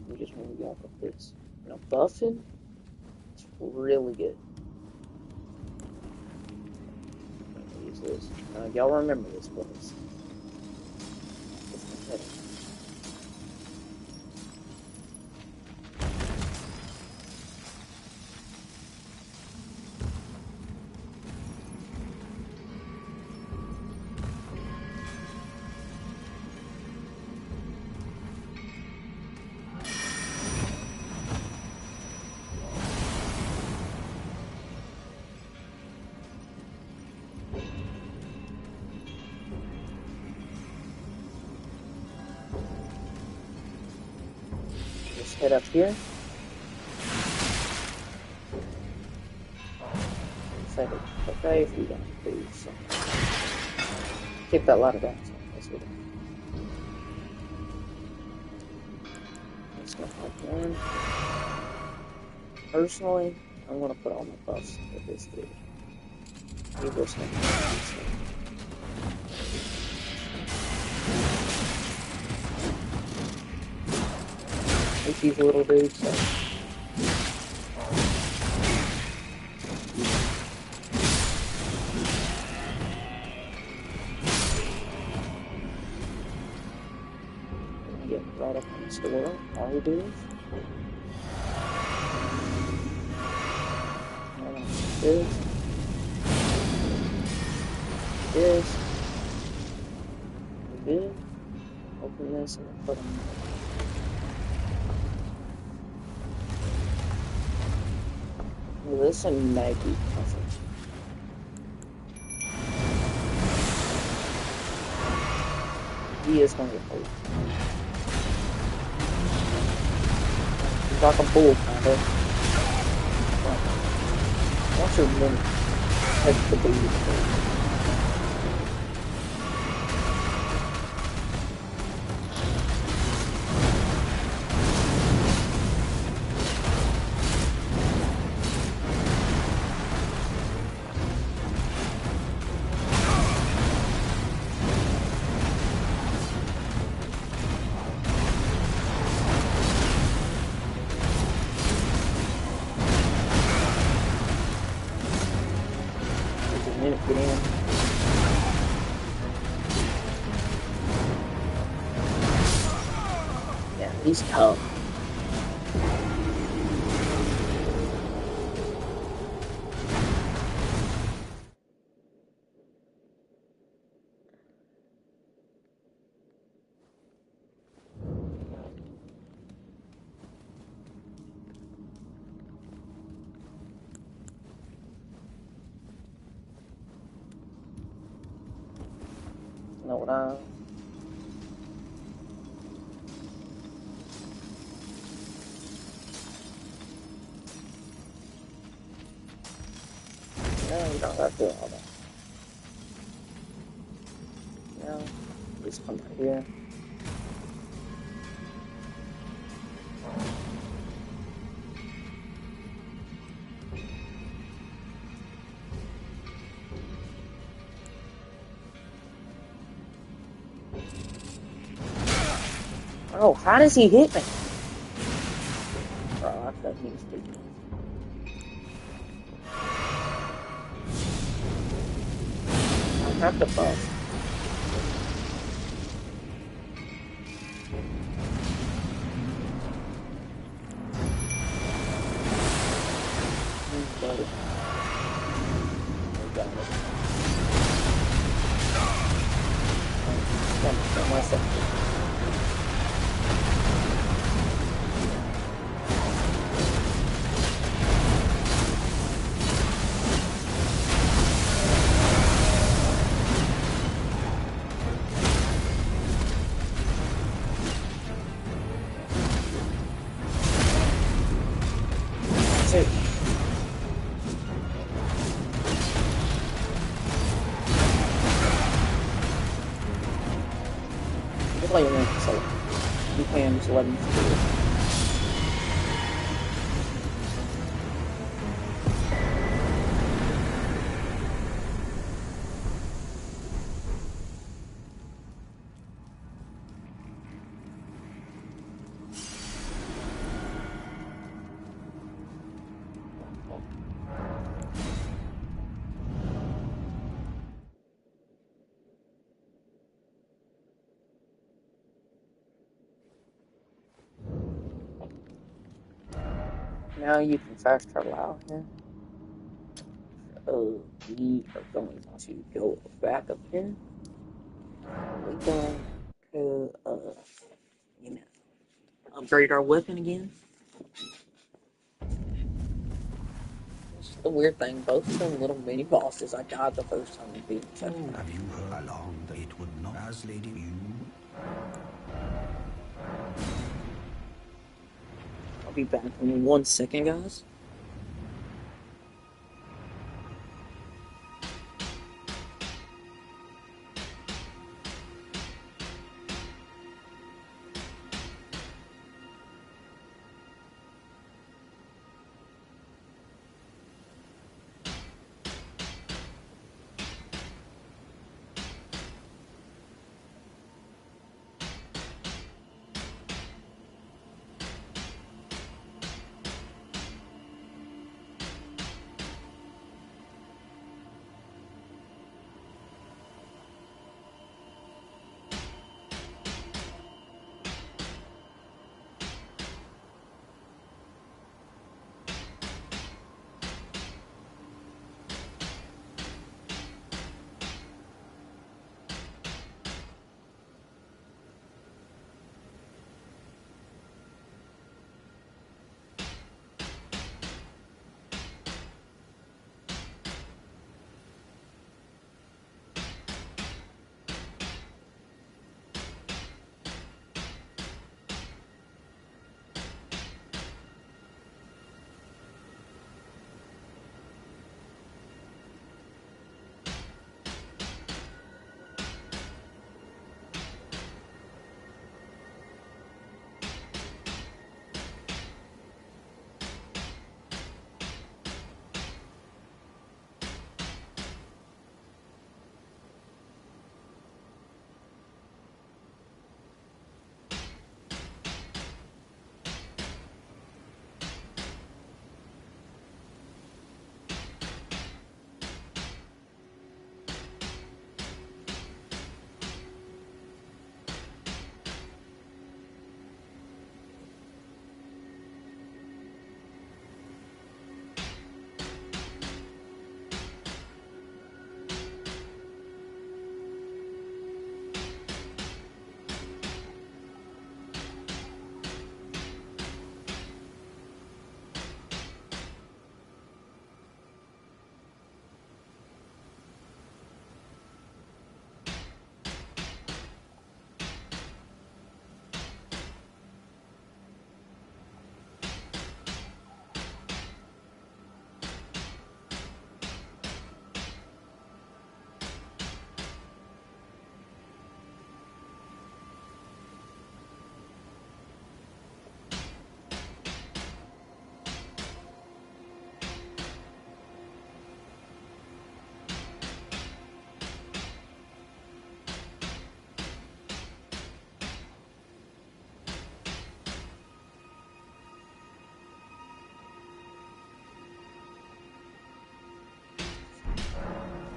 we just want to go with this. Now buffing, it's really good. Use this. Now y'all remember this place. Head up here. Save it. Okay, if we don't do so. Keep that ladder down. So let's do it. Let's go like one. Personally, I'm gonna put all my buffs with this dude. You go snap. With these little dudes, so. Get right up on this door. All we do is this. We good. Open this and put them. Listen, Maggie. He is going to get hurt. He's like a bull, kind of. Once you're minute, take the beat. He's tough. You know what no, you don't have to do all that. No, just come right here. Oh, how does he hit me? Bro, I thought he was stupid. I have to bust. But I got it. Got myself. Shit. Just like it, so you can just let him do it. Now you can fast travel out here. We are going to go back up here. We're going to, you know, upgrade our weapon again. It's the weird thing, both of them little mini bosses I died the first time we beat the second time. Have you heard along that it would not as Lady you? I'll be back in 1 second, guys.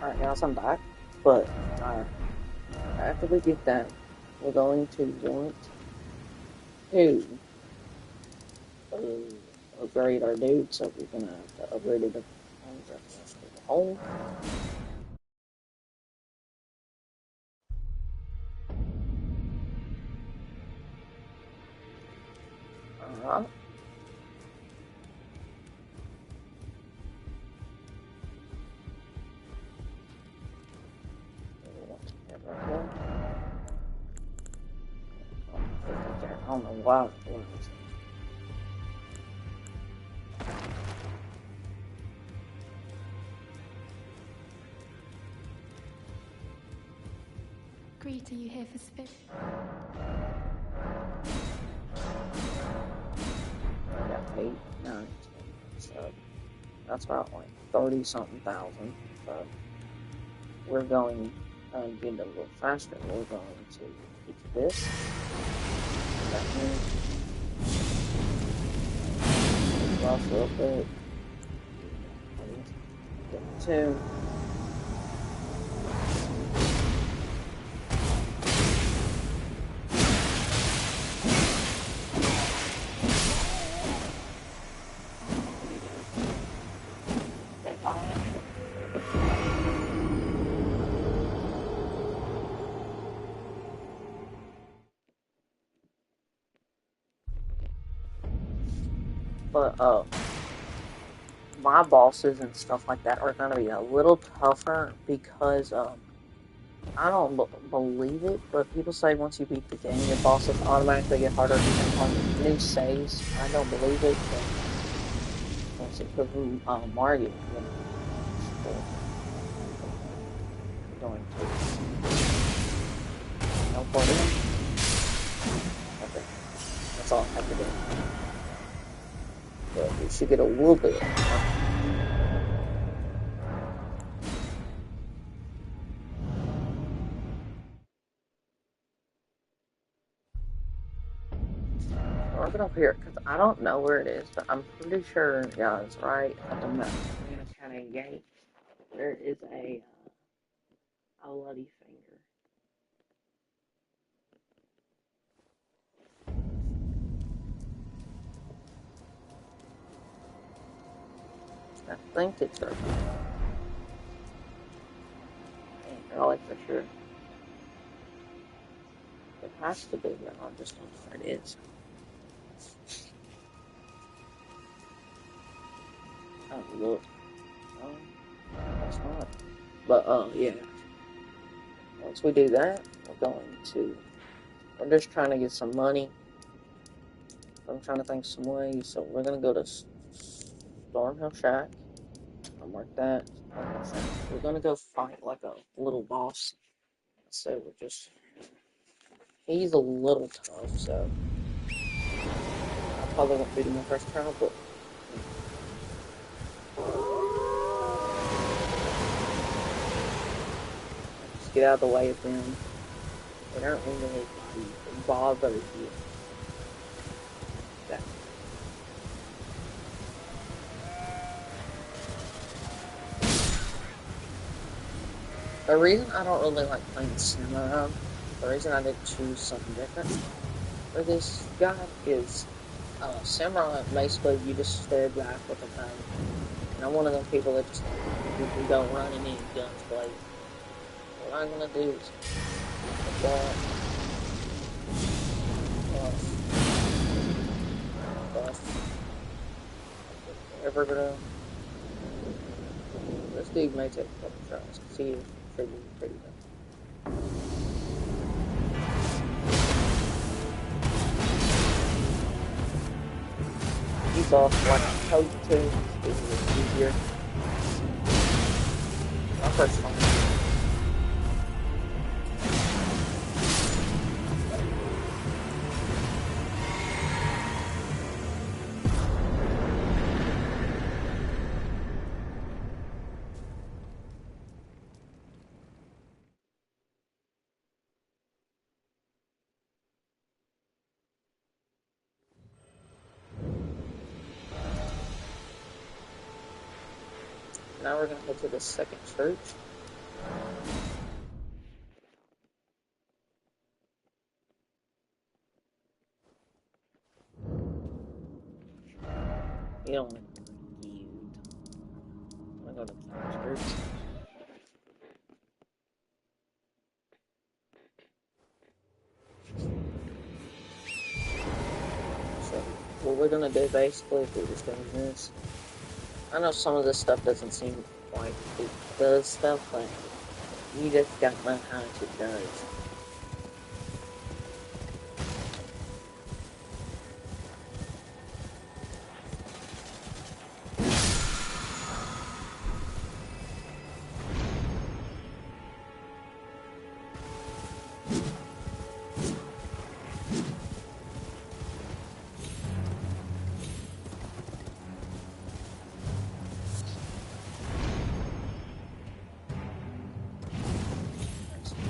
Alright, guys, I'm back. But after we get that, we're going to want to upgrade our dude, so we're gonna have to upgrade it to home. Alright. Right here. I don't know why. Greet, are you here for spit? I got 8, 9, 10. So that's about like 30 something thousand. So we're going to get a little faster. We're going to get this. That means off real quick. Get 2. But my bosses and stuff like that are gonna be a little tougher because I don't believe it, but people say once you beat the game, your bosses automatically get harder on new saves. I don't believe it, but once it because Mario, going to teleport in. Okay, that's all I have to do. But we should get a little bit. I'll get up here because I don't know where it is, but I'm pretty sure, yeah, it's right at the Marina County gate. There is a bloody finger. I think it's right. I ain't really for sure. It has to be, but I just don't know where it is. Oh, look. That's not. But, yeah. Once we do that, we're just trying to get some money. I'm trying to think some ways. So we're gonna go to Stormhill Shack. I'll mark that. Stormhill Shack. We're gonna go fight like a little boss. So he's a little tough, so I probably won't beat him the first round, but just get out of the way of them. They aren't really bother you. That. The reason I don't really like playing Samurai, the reason I didn't choose something different for this guy is Samurai, basically you just stare back with a gun. And I'm one of them people that just like, you can go running in guns blazing. What I'm gonna do is put that, whatever gonna. This dude may take a couple tries because he is pretty good. He's off like code 2, it's easier. My first one. Now we're gonna head to the second church. You don't want to yield. I'm gonna go to the church. So what we're gonna do basically if we're just doing this. I know some of this stuff doesn't seem like it does stuff, but you just gotta know how it does.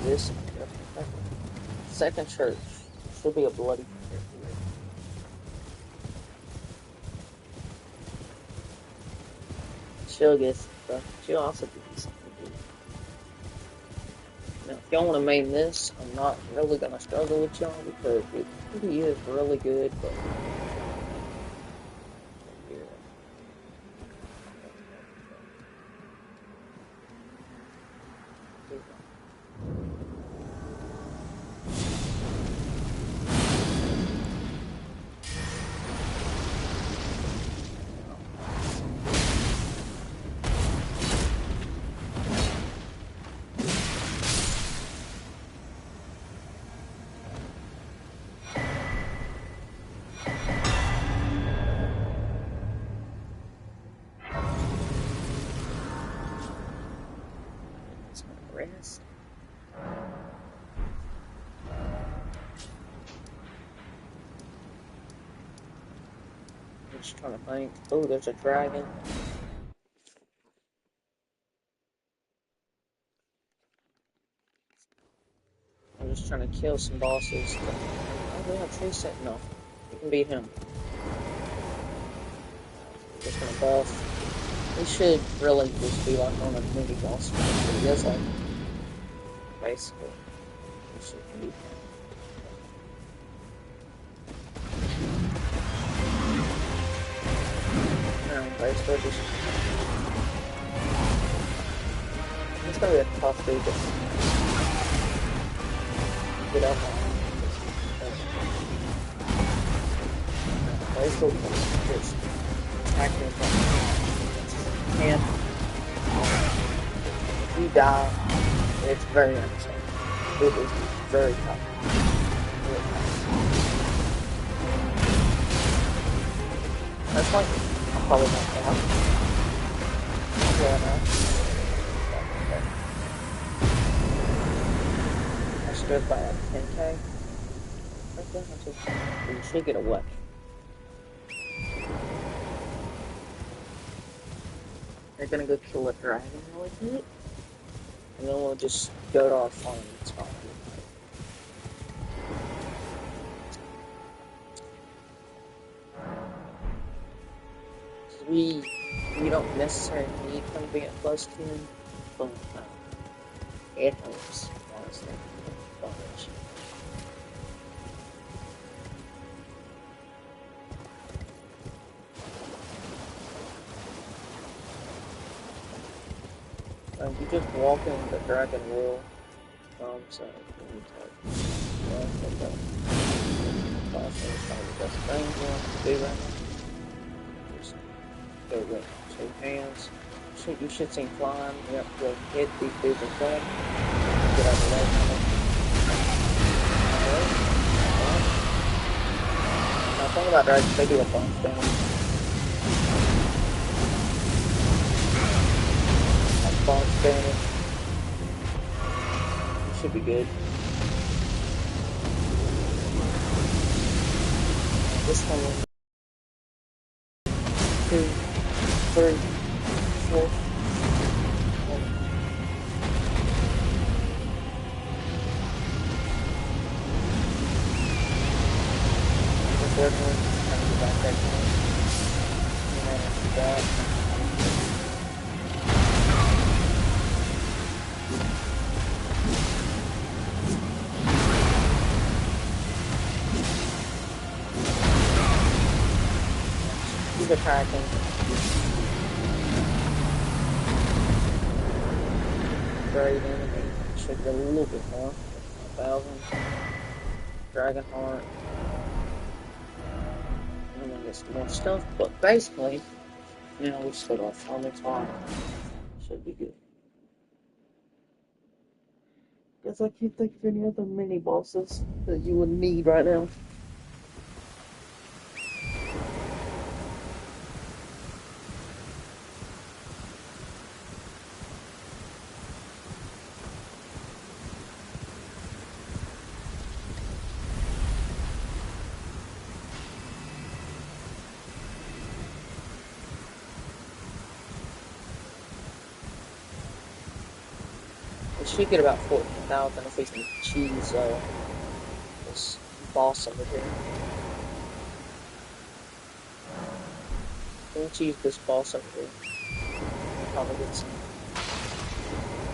This second church should be a bloody church. She'll get stuff. She'll also give you something to do. Now, if y'all want to main this, I'm not really going to struggle with y'all because it really is really good, but it's not. Here. It's gonna rest. I'm just trying to think. Oh, there's a dragon. I'm just trying to kill some bosses. Oh, we have tree sentinel. You can beat him. We're just gonna buff. He should really just be like on a mini boss fight, but he is like basically. We should beat him. Basically just it's gonna be a tough dude to get up on. Basically just attacking from and if you die, it's very unsafe. It is very tough. Really tough. That's like I'm probably not gonna yeah, no. I stood by like 10k. Right there, you should get a weapon. They're gonna go kill a dragon really quick, and then we'll just go to our farm and spot it. We don't necessarily need him to be at plus 10, but it helps, honestly. You just walk in the dragon will, so you take the probably the best thing you want to do right now. Just go with 2 hands. You should see him flying. You have to go hit these dudes in front. Get out of the way. Now, the thing about dragons, they do a bunch damage. Bounce damage. You should be good. This one. 2, 3, 4. The third one. I'm going to back that one. And that. these are cracking. Great enemy. Should get a little bit more. 1,000. Dragon Heart. And then get some more stuff. But basically, you know, we just got off on the top. Should be good. Guess I can't think of any other mini bosses that you would need right now. We should get about 14,000 if we can cheese this boss over here. If we can cheese this boss over here, we'll probably get some.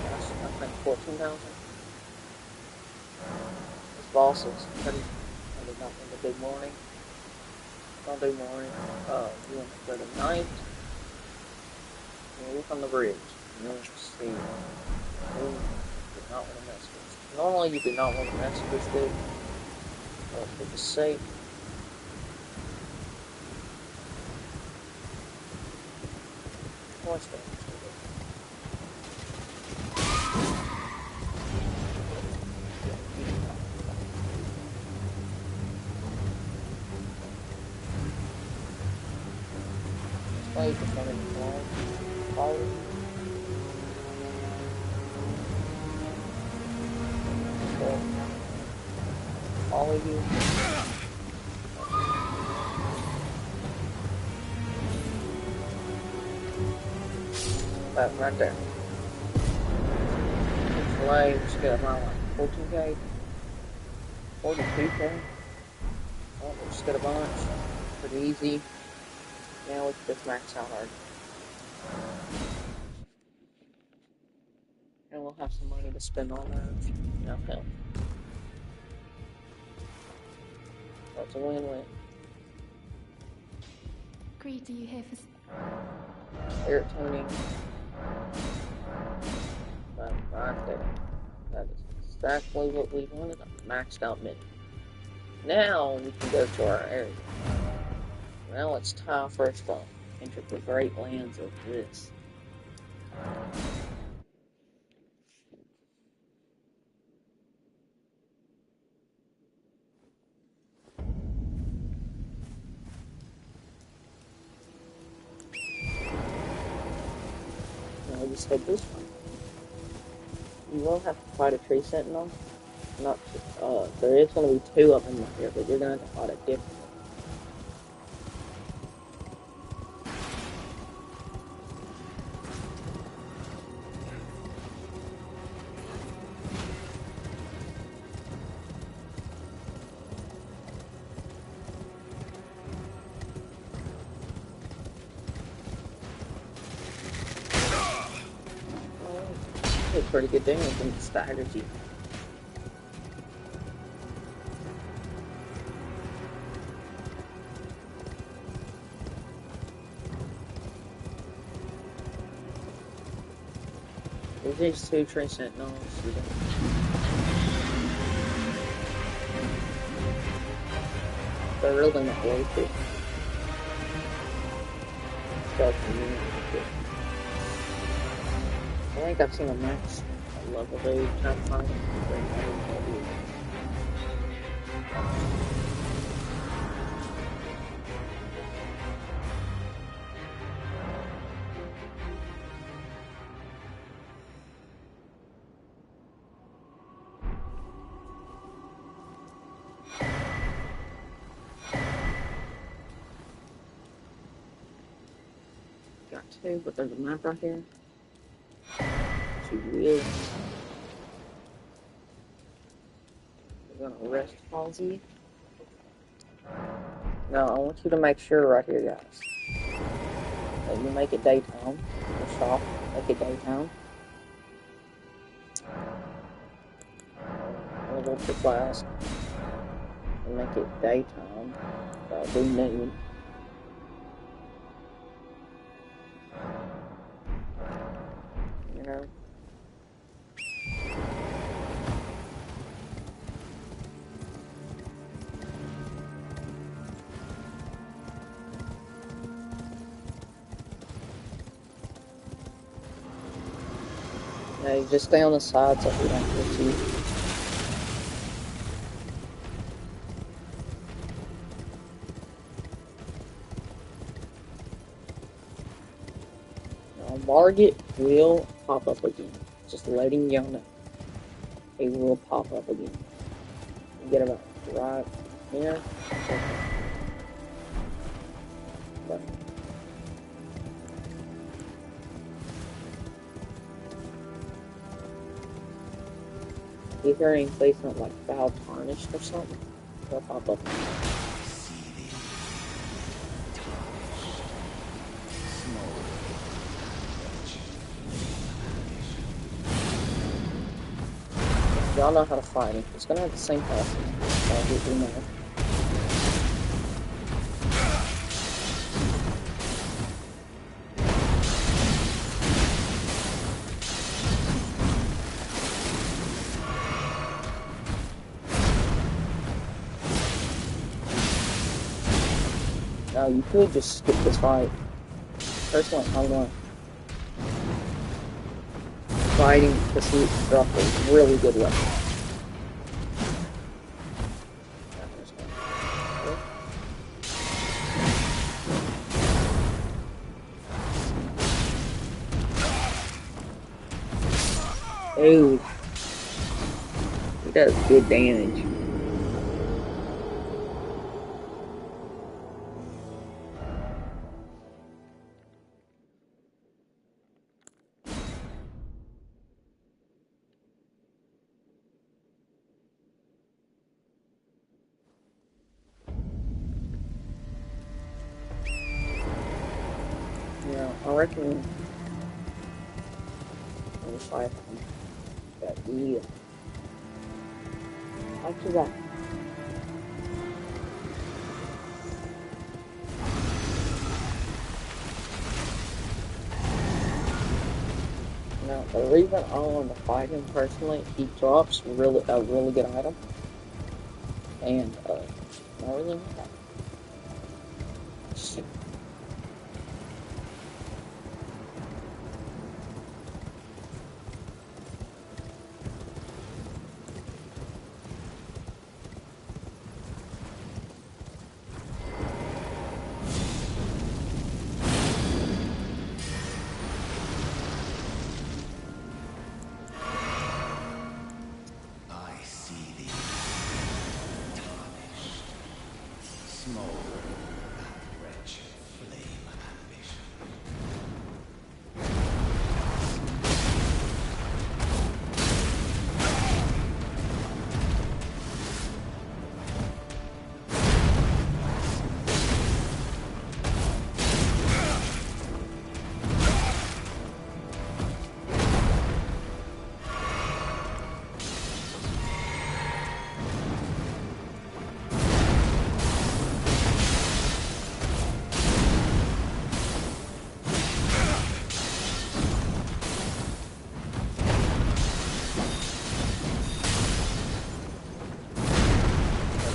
Gosh, I think 14,000. This boss is pretty. I did not want to do morning. I'll do morning. You want to go to night. You look on the bridge. You want to see. Ooh, do not want to mess with this. Normally you do not want to mess with this dude. But for the sake. What's that? Wait for something to follow. Follow you. That right there. Flames get around like 14k, 42k. Oh, we'll just get a bunch. Pretty easy. Now we can just max out our. And we'll have some money to spend on that. Okay. That's a win-win. Greed, are you here for... Air tuning. That right there. That is exactly what we wanted. A maxed out menu. Now we can go to our area. Now let's tie first off into the great lands of this. Now we just head this way. You will have to fight a tree sentinel. Not, there is going to be 2 of them right here, but you're going to have to fight a different one. Pretty good damage and it staggers you. There's these 2 tree sentinels. They're really not worth it. I think I've seen a max level dude try to find him. Got 2, but there's a map right here. You really. We're gonna rest palsy. Now I want you to make sure right here, guys, that you make it daytime. First off, make it daytime. Level up your flask and make it daytime. That'll be noon. Yeah, you just stay on the side so he don't hit you. Now, Margit will pop up again. Just letting y'all know. It will pop up again. You get about right here. But if you're in placement like foul tarnished or something, it'll pop up. Y'all know how to fight him. It's gonna have the same pattern. I'll get you know. Now you could just skip this fight. Personally, I'm going fighting because he dropped a really good weapon. Ooh, he does good damage. Yeah, I reckon we'll fight him. But yeah, after that. Now, the reason I want to fight him personally, he drops a really good item, and I really want that. I see thee, tarnished, smoldering that wretched flame ambition.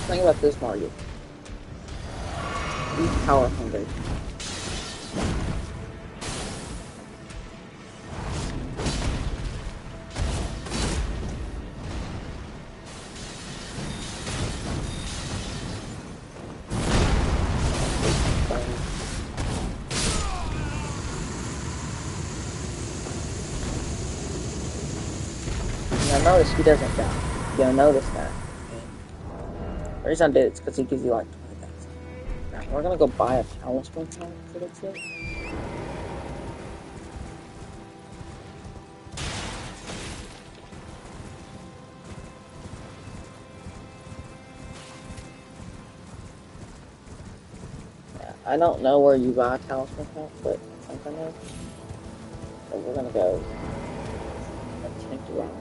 Think about this, Mario. He's power hungry. Now notice he doesn't die. You'll notice that. The reason I did it is because he gives you like 20,000. Now we're gonna go buy a talisman for the kid. I don't know where you buy a talisman from, but I think I know. So we're gonna go attempt to buy it.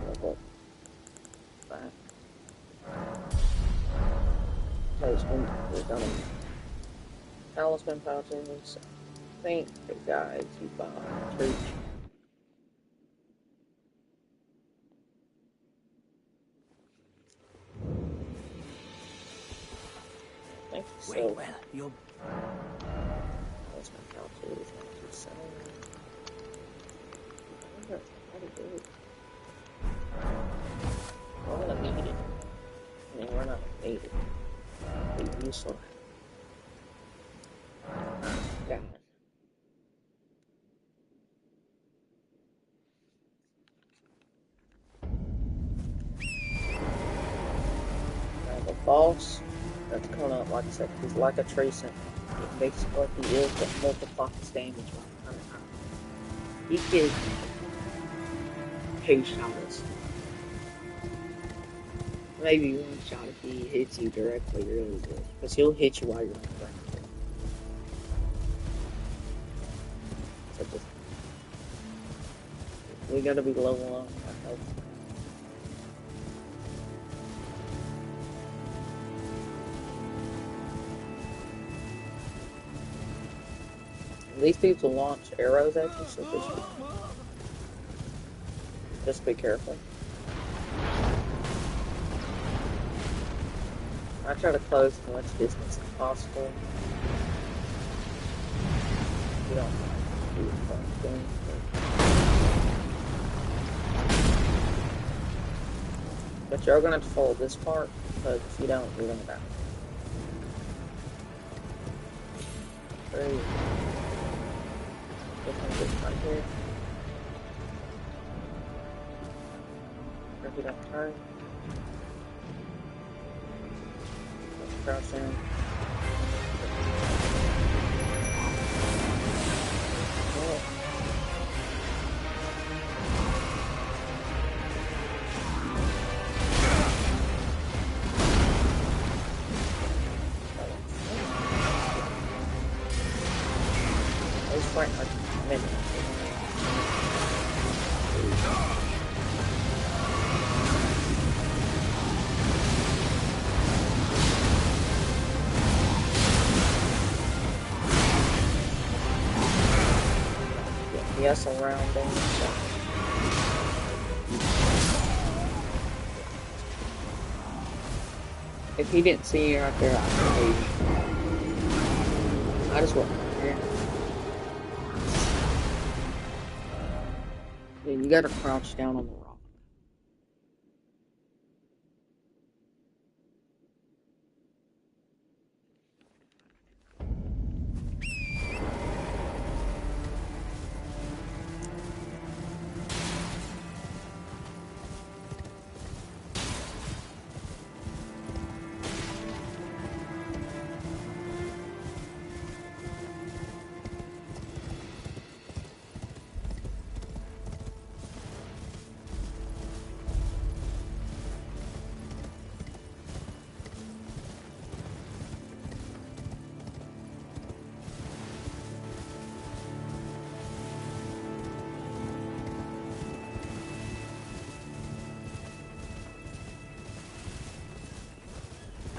We'll go back. Talisman, we're gonna talisman pouches. I think the guys you buy church. Okay, Wait, so well, you're... let's make out to is 127. I wonder how to do it. We're gonna need it. I mean, we're not gonna need it. It'll be useful. God. Now the boss that's coming up, like I said, he's like a tree sentinel. Basically, he is, but multiply his damage by 100 times. He can two-shot us. Maybe one shot if he hits you directly really good. Because he'll hit you while you're on the ground. So just, we gotta be level on our health. These dudes will launch arrows at you, so just be careful. I try to close as much distance as possible. You don't do fun things, but you're gonna have to follow this part, because if you don't, you're gonna die. Three. This one gets right here. If you don't turn, let's crouch in. Right, like a minute. Yeah, he has some round damage. So. If he didn't see you right there, I just went right here. Yeah, you gotta crouch down on the rock.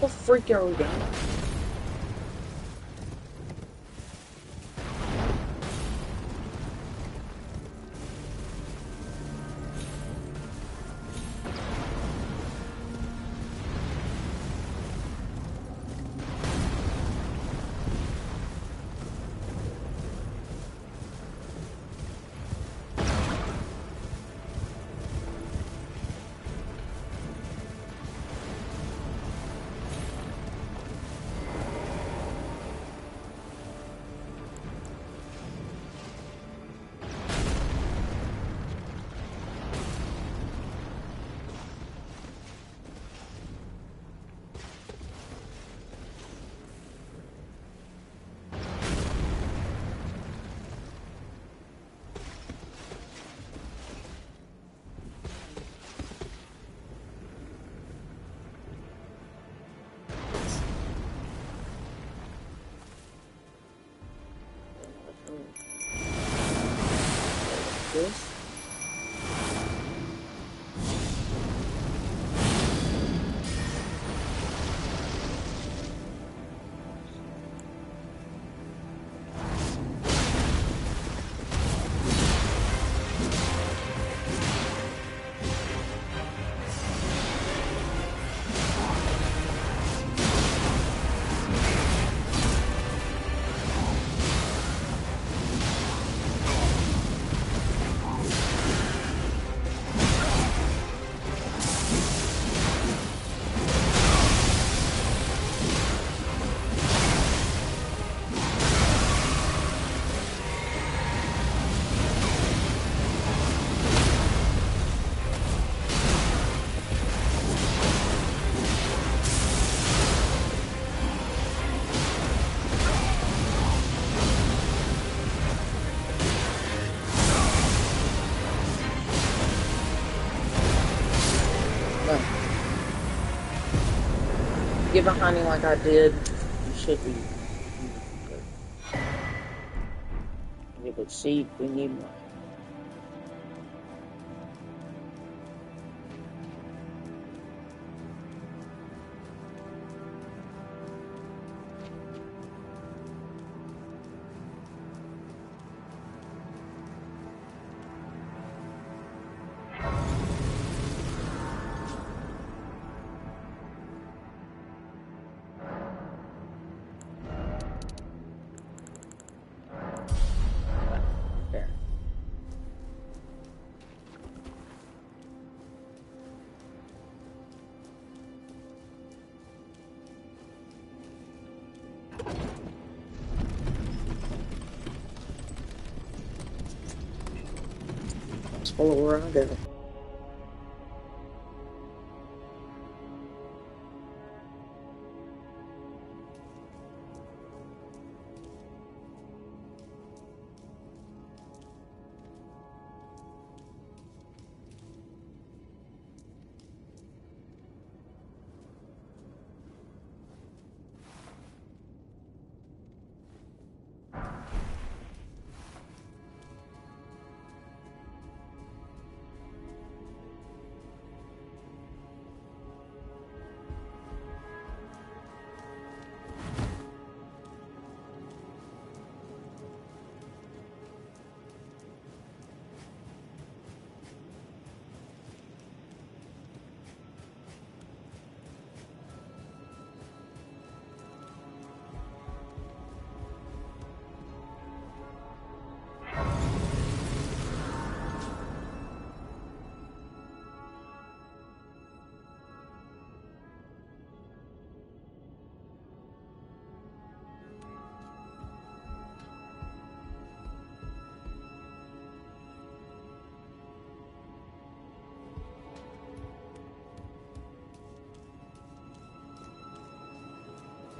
What the freak are we doing? This. behind him like I did, you should be. Yeah, but see, we need more. There. Let's follow where I go.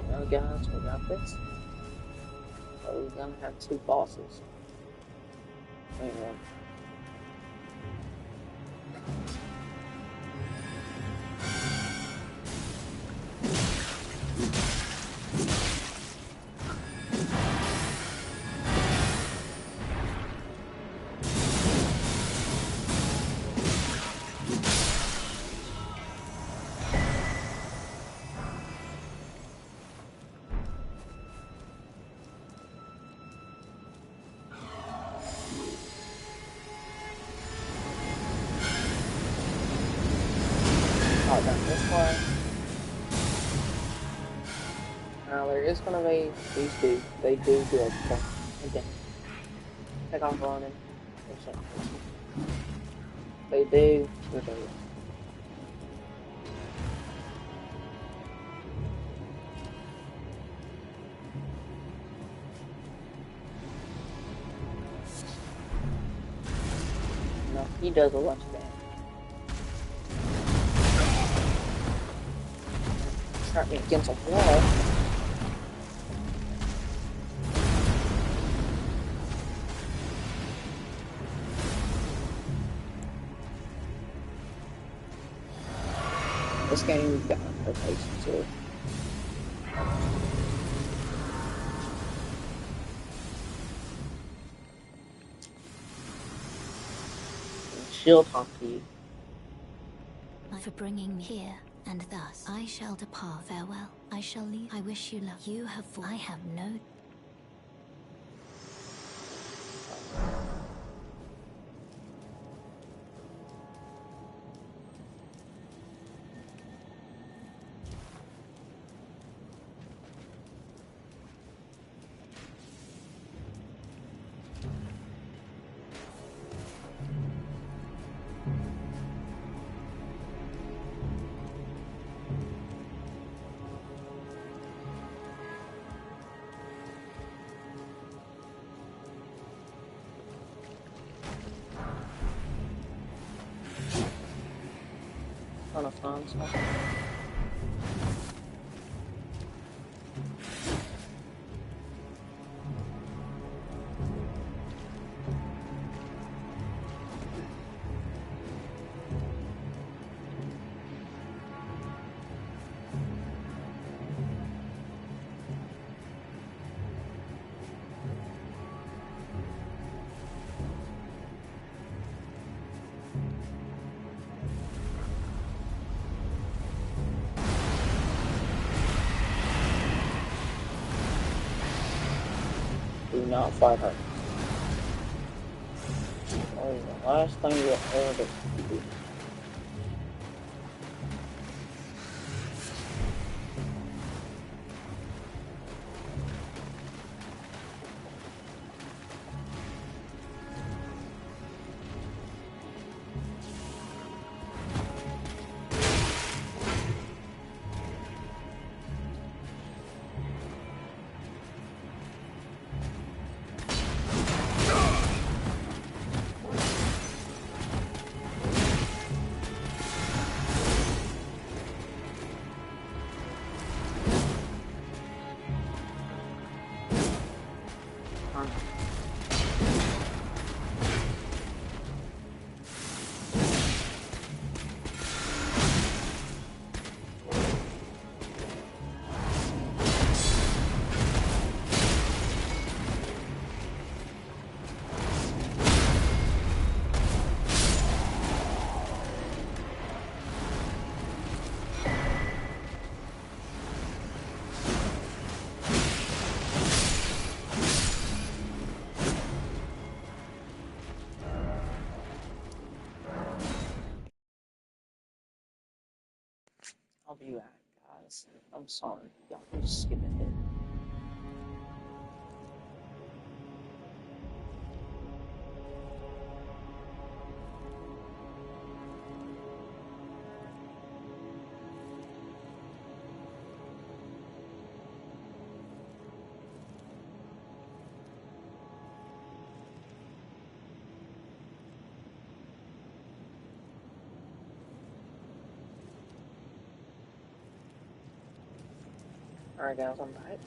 Well, guys, we got this. So we're gonna have two bosses. Anyway. Oh, down this way. Now there is gonna be these two. They do it. Okay. Take off running. They do. No, he does a lot of damage. Trap me against a wall. This game we've got no patience with. She'll talk to you. For bringing me here, and thus I shall depart. Farewell. I shall leave. I wish you luck. You have fought. I have no. On a phone, so. Do not fight her. That is the last thing you'll ever do. I'll be back, guys. I'm sorry. Y'all can just skip ahead. Alright, guys, I'm back.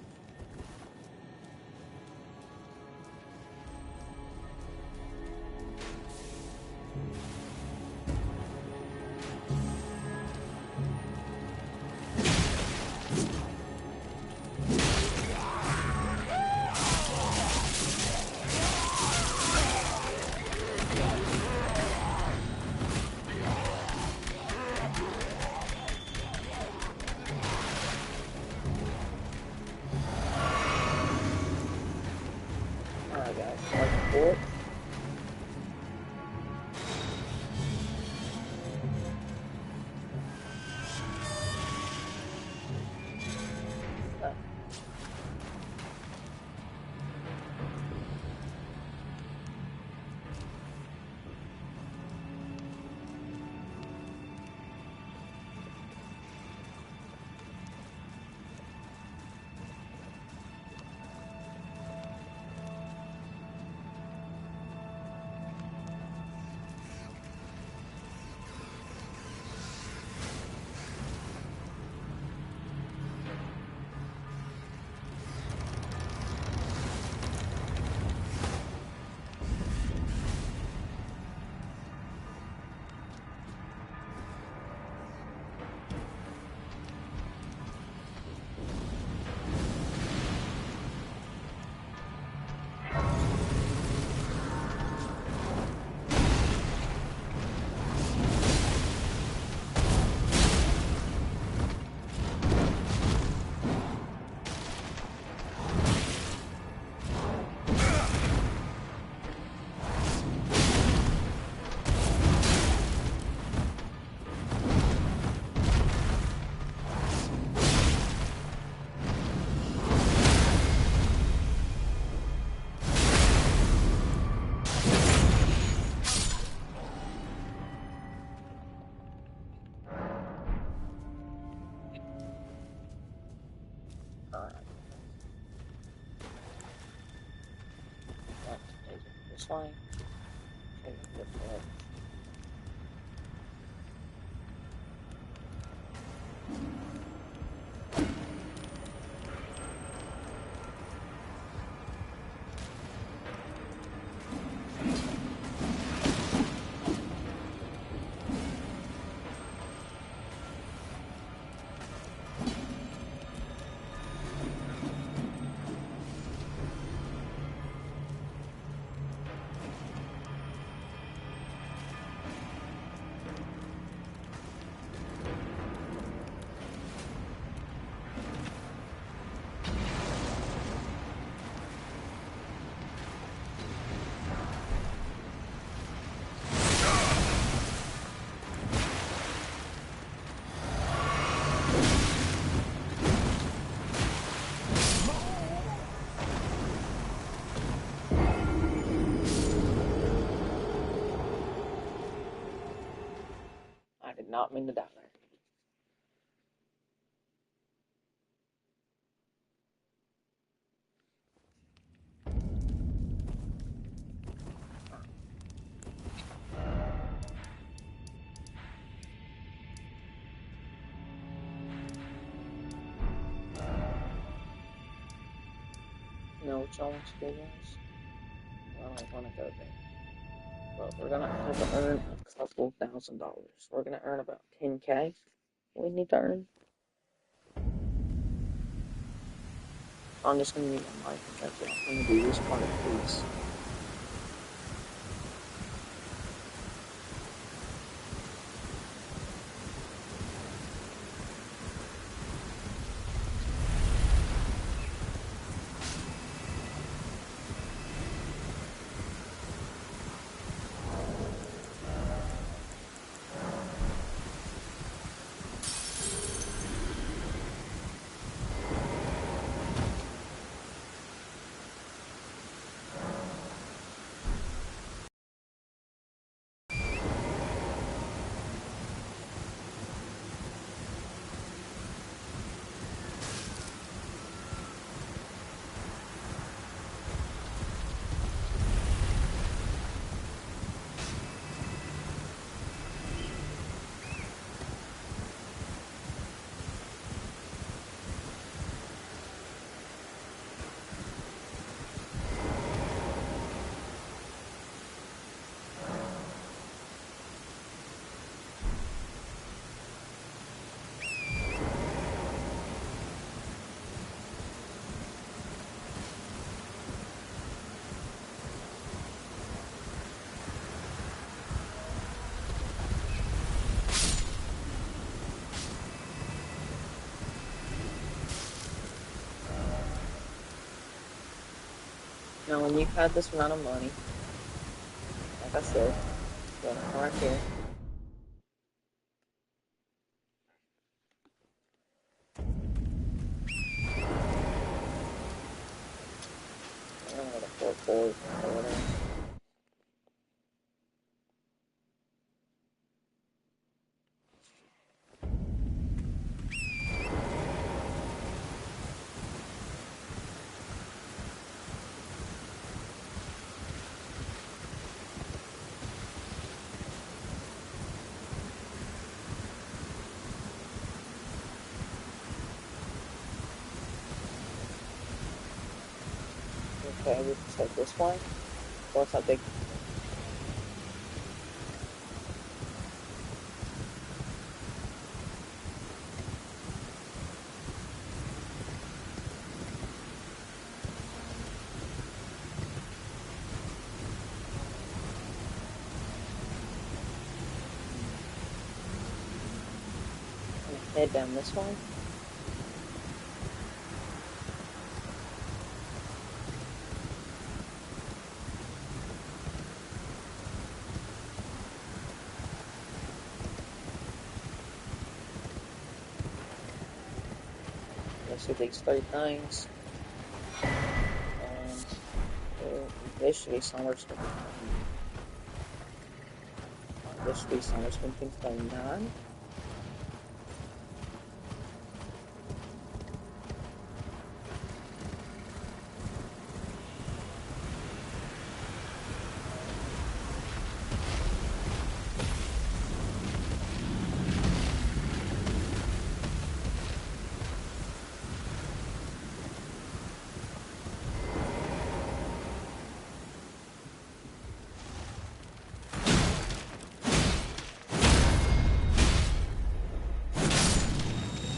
Alright, guys, like before. Alright. Let's take it this way. Take it this way. not mean to die there. You know what y'all want to do, guys? I don't want to go there. But we're gonna have to earn a couple $1,000. We're gonna earn about 10K. We need to earn. I'm just gonna need my mic because y'all gonna do this part in peace. Now, when you've had this amount of money, like I said, you're gonna come right here. I'm gonna go to 4 or whatever. Okay, we can take this one. What's that big? Head down this one. Let's do these 3 things. And this should be somewhere between. This should be somewhere between 29.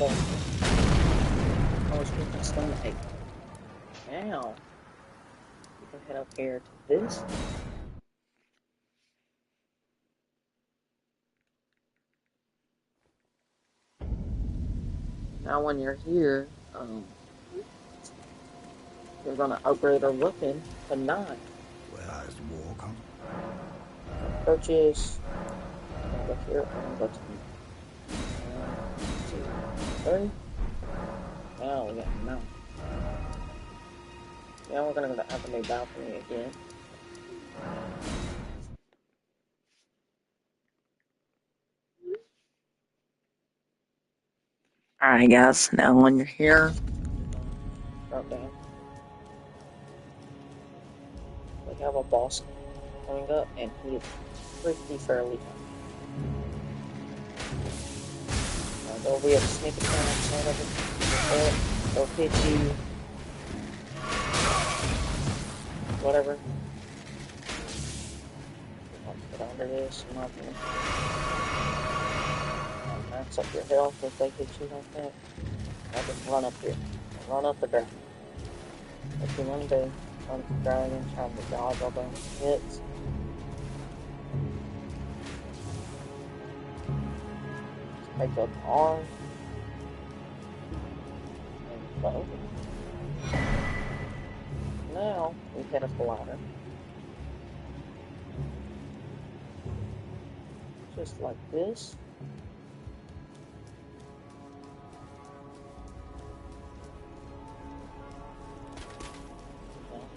So, I was looking stone 8. Now, you can head up here to this. Now, when you're here, you're going to upgrade our weapon to 9. Where has war come? Purchase. I'm going to go here. I'm going to go to 1, 2, 3. Now we got 9. Now we're going to go to Avenue Balcony again. Alright guys, now when you're here, drop down. We have a boss coming up, and he is pretty fairly tough. There'll be a sneak attack, whatever. They'll hit you, whatever. I'll put under this, nothing. Max up your health if they hit you like that. I'll just run up here. Run up the dragon. What you want to do, run up the dragon, trying to dodge all the hits. Just take up R. And both. Now, we hit up the ladder. Just like this.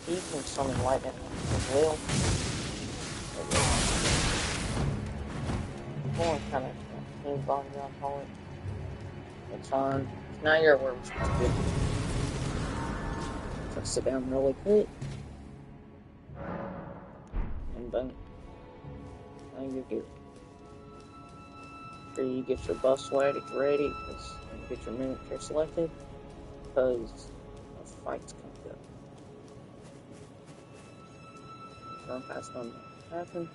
He can summon lightning as well. More kind of team body, I'll call it. It's fine. Now you're aware of responsibility. So sit down really quick. And boom. Now you're good. Make sure you get your buff ready, and get your mimic selected, because the fight's coming up. Run past them happen.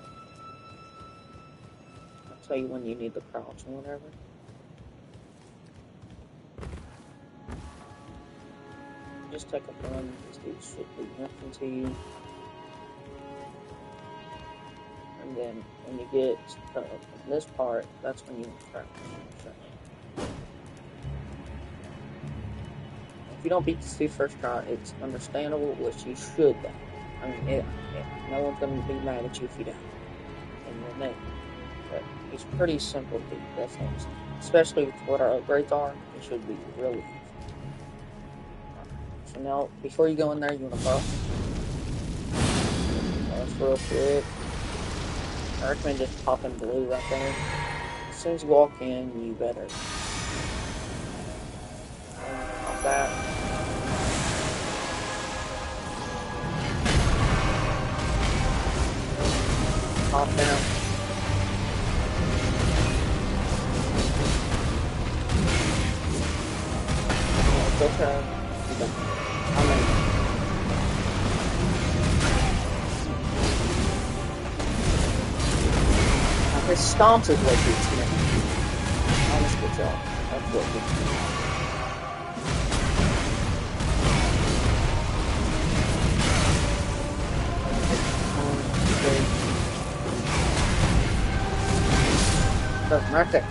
I'll tell you when you need the crouch or whatever. Just take a run, these dudes should be nothing to you. And then when you get to this part, that's when you want to crouch. If you don't beat the two first try, it's understandable, which you should die. I mean, no one's going to be mad at you if you die. And you'll know. But it's pretty simple to beat, that's what I'm saying. Especially with what our upgrades are, it should be really easy. So now, before you go in there, you want to buff. That's real quick. I recommend just popping blue right there. As soon as you walk in, you better pop that. Pop down. It's okay. His stomps is what beats me. Honest with y'all. That's what beats me. Right there.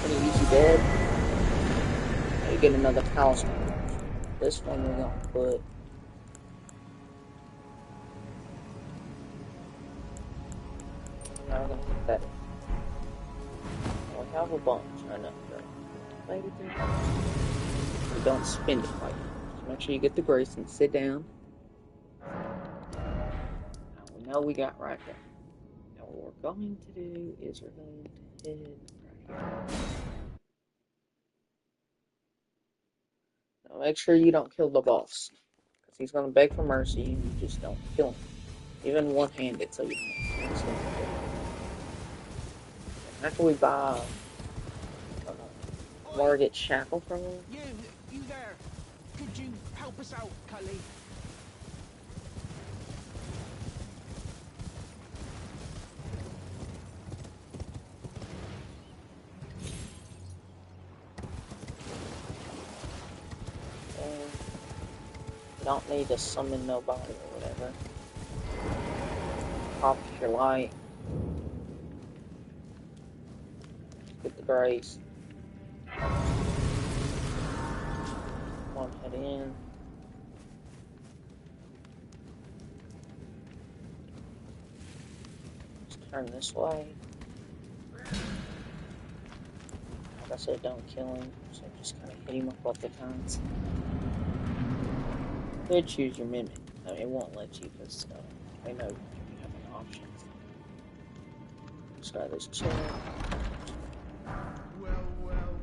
Pretty easy dead. Now you get another talisman. This one we're gonna put. Now we're gonna put that in. We have a bunch, I know, right? Maybe two. We don't spend it like that. So make sure you get the grace and sit down. Now we know we got right there. Now what we're going to do is we're going to hit right here. Now make sure you don't kill the boss. Because he's going to beg for mercy and you just don't kill him. Even one-handed so you don't accidentally kill him. And after we buy Margit Shackle from him. You there? Could you help us out, Cully? You don't need to summon nobody or whatever. Pop your light. Get the grace. One head in. Just turn this way. Like I said, don't kill him, so just kind of hit him a couple of times. You could choose your mimic. I mean, it won't let you because they know you have an option. Just got this chilling. Well,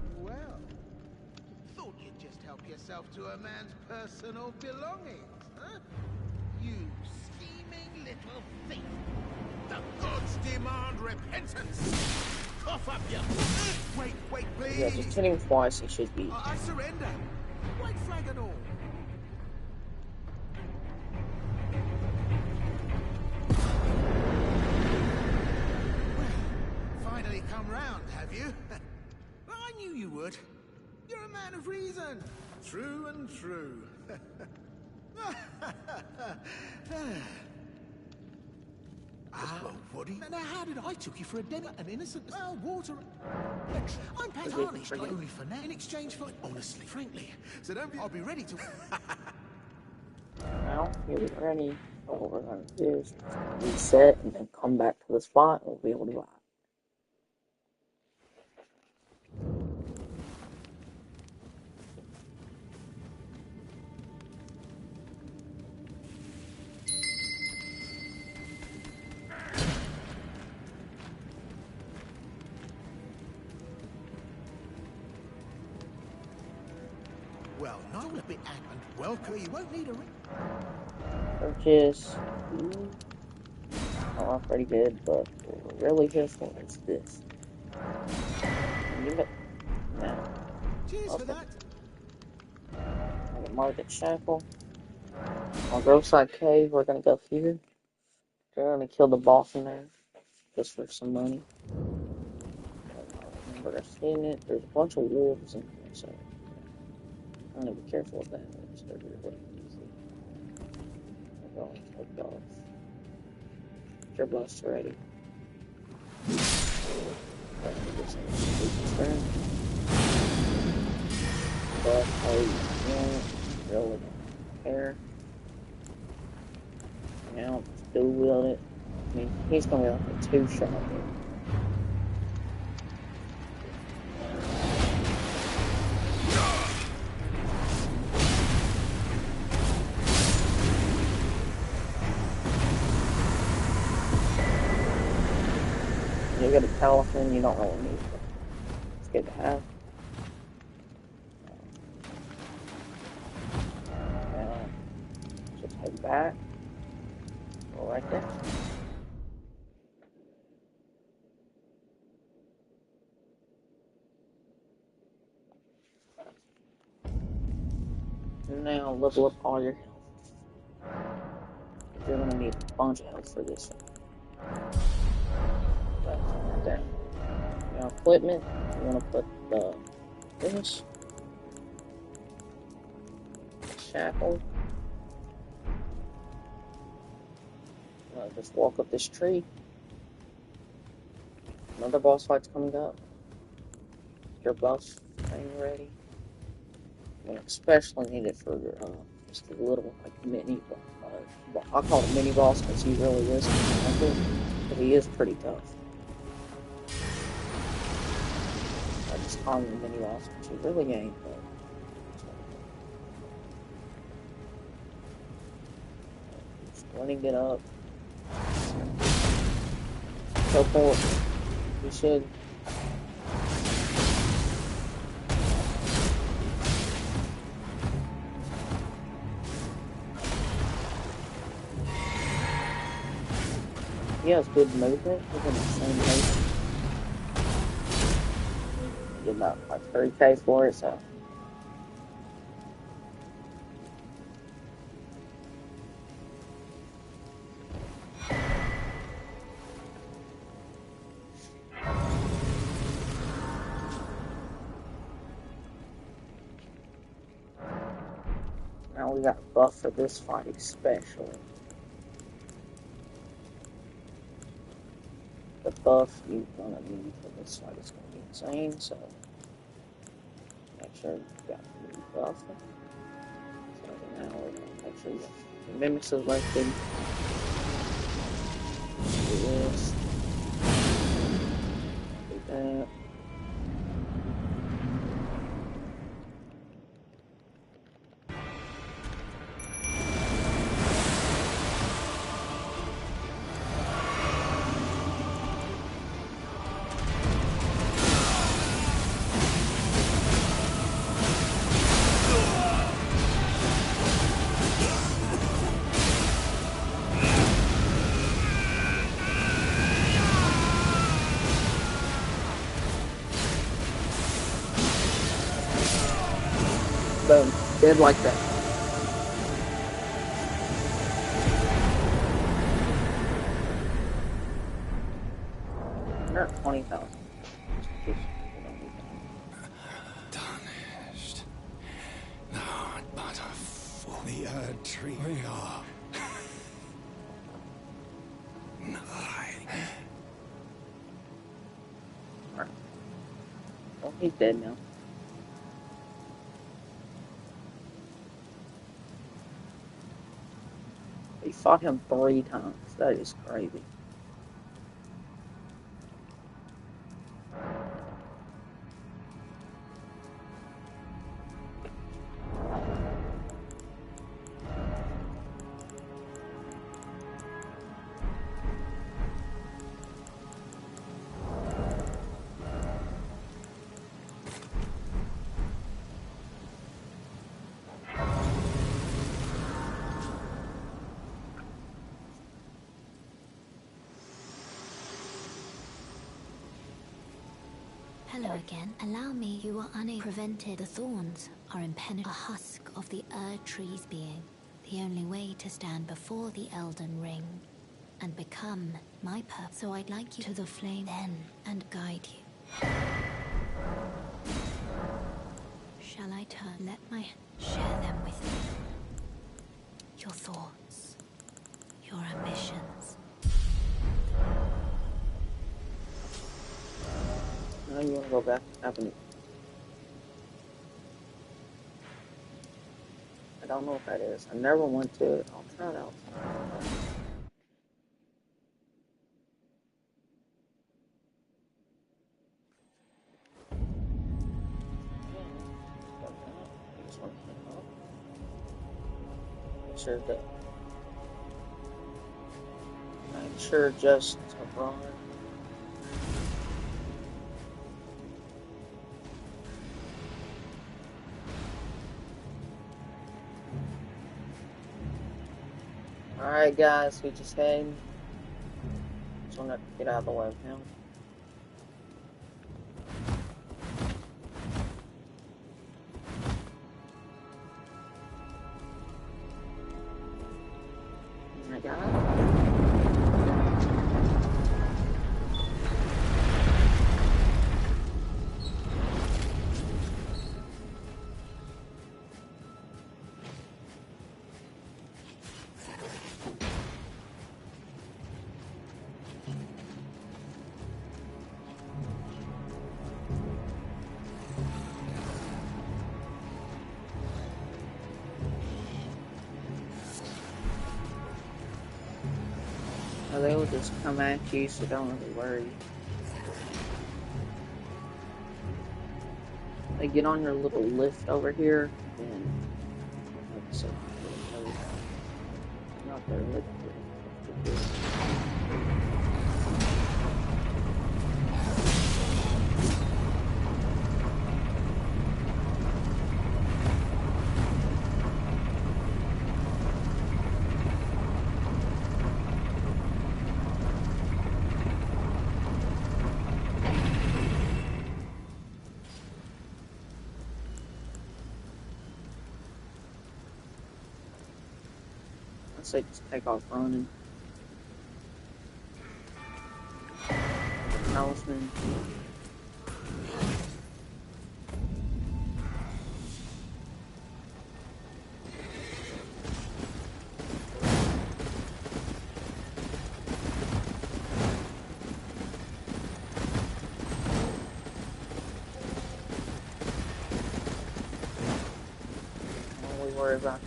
yourself to a man's personal belongings, huh? You scheming little thief! The gods demand repentance! Cough up your... Wait, Yeah, just please! hit him twice, he should be. I surrender! White flag and all! Well, finally come round, have you? I knew you would. You're a man of reason. True and true. Well, Woody. Now, how did I took you for a demi? An innocent... Well, water... I'm tarnished, like only for now. In exchange for... Honestly, frankly. So don't be... I'll be ready to... Now, here we're ready. What we're going to do is we're just going to reset and then come back to the spot and we'll be able to ride. Well, not a bit and welcome. You won't need a ring. Purchase. Oh, pretty good, but what we're really here for is this. Give it. Now. Cheers Okay. for that. I can market shackle. On Roadside Cave, we're going to go here. We're going to kill the boss in there. Just for some money. Remember, I've seen it. There's a bunch of wolves in here, so I'm going to be careful with that. They're really easy. We're going to take off. Get your bus ready. But I don't really care. Now, still wield it. I mean, he's going to be like a two-shot here. You get a talisman, you don't really need it. It's good to have. Now, just head back. Go right there. Now, level up all your health. You're going to need a bunch of health for this one. Right there. Now, equipment, you want to put the this. Shackle. Just walk up this tree. Another boss fight's coming up. Your buff thing ready. You especially need it for just a little like mini. I call it mini boss because he really is. But he is pretty tough. I just call him the mini boss, which he really ain't. But splitting it up. Go for it. You should. He has good movement. He's in the same movement. Get about like 30k for it, so. Now we got a buff for this fight especially. The buff you're gonna need for this fight is gonna be insane, so make sure you got the new buff. So now we're gonna make sure you got the mimic selected. Do this. Do that. dead like that. We're at 20,000. Tarnished. Not but a fool. The Erd Tree. We are. Oh, he's dead now. He fought him 3 times. That is crazy. Hello again. Allow me. You are unable prevented. The thorns are impenetrable. A husk of the Erd Tree's being. The only way to stand before the Elden Ring and become my purpose. So I'd like you to the flame then and guide you. Shall I turn? Let my share them with me. Your thoughts, your ambitions. Now you want to go back to Avenue. I don't know what that is. I never went to it. I'll try it out. Sure that. I'm sure just abroad. Alright guys, we just heading. Just want to get out of the way now. I got it. They will just come at you, so don't really worry. They get on your little lift over here, and so not their lift. Say just take off running. Talisman. Don't really worry about it.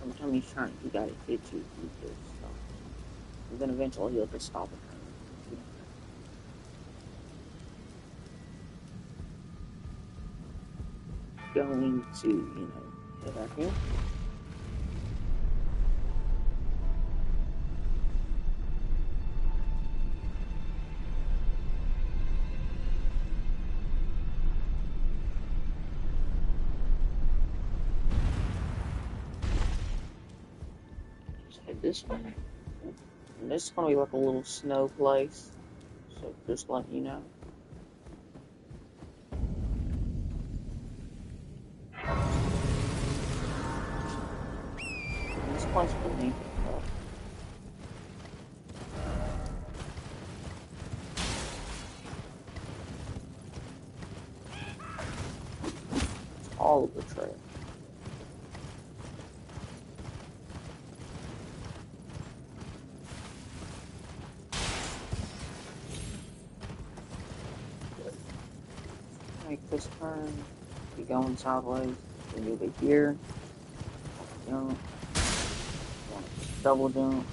Sometimes he's trying, he gotta hit you with this stuff. And then eventually he'll just stop it. Going to, get back here. This one. this is gonna be like a little snow place. So just letting you know. And this place beneath it though. It's all of the trail. Make this turn. Be going sideways. Then you'll be here. Jump. Double jump.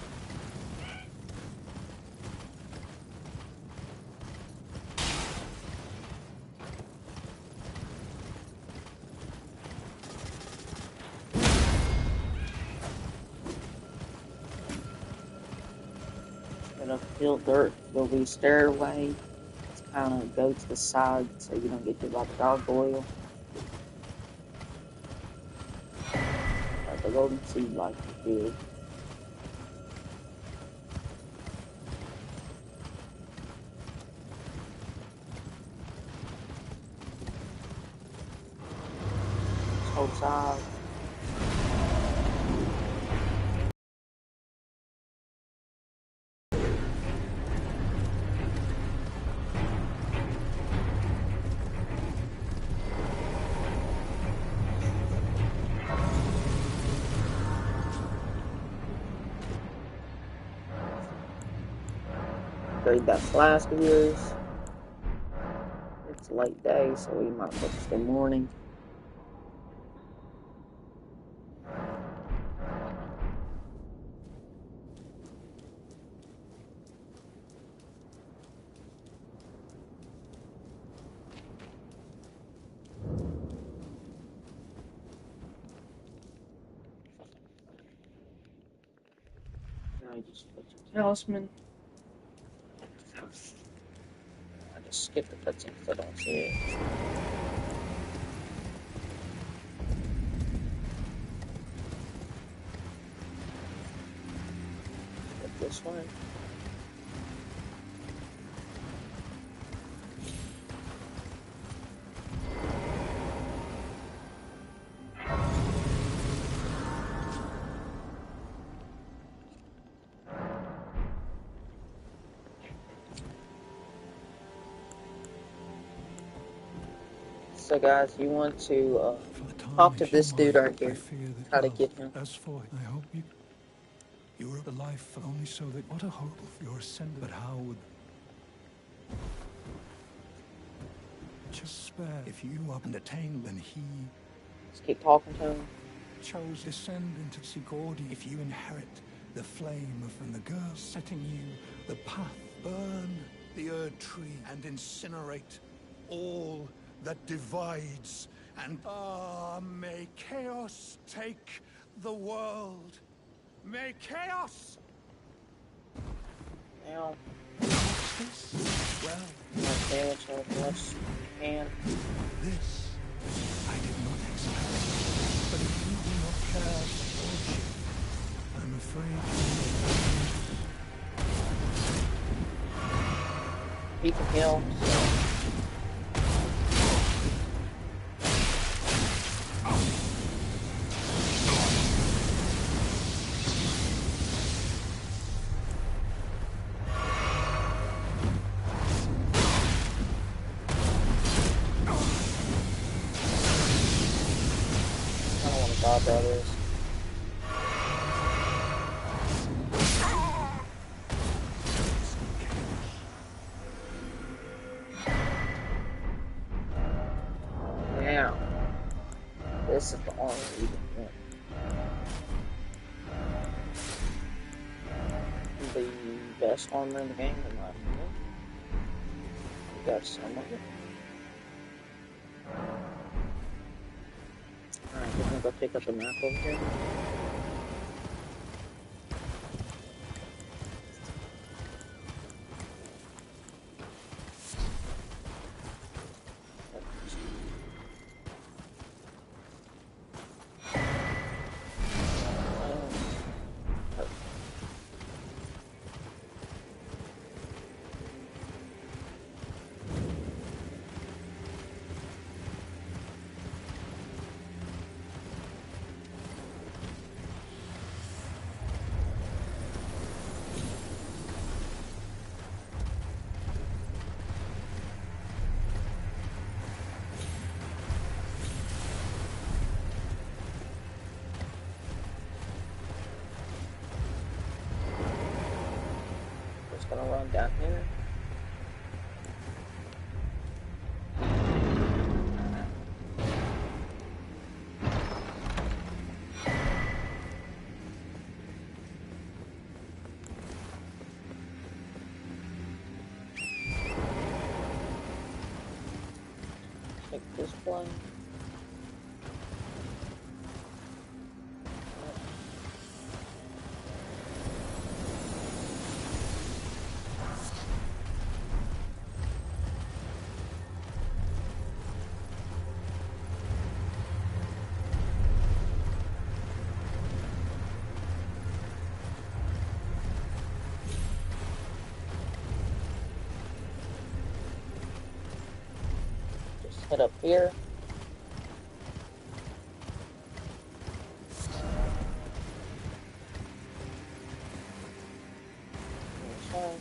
Get uphill dirt. There'll be a stairway. It's kind of go to the side so you don't get hit by the gargoyle. The golden seed like you did. Hold side. Trade that flask of yours. It's late day, so we might as well just go morning. Now you just put your talisman. I just skipped the cutscene because I don't see it. Get this way. So guys, you want to talk to this dude right here. Try to get him. As for I hope you were alive only so that what a hope of your ascendant. But how would just spare if you up and attain then he Just keep talking to him. chose descend into Sigordi if you inherit the flame of and the girl setting you the path burn the Erd tree and incinerate all that divides and may chaos take the world. May chaos. Now, Well, damage how much you can. this I did not expect. But if you do not care for ship, I'm afraid He can heal. So. I don't want to dodge all this. Now, this is the armor you can get. The best armor in the game, in my opinion. You got some of it. Alright, we're gonna go pick up the map over here. just gonna run down here. Take this plane. Just head up here. Okay.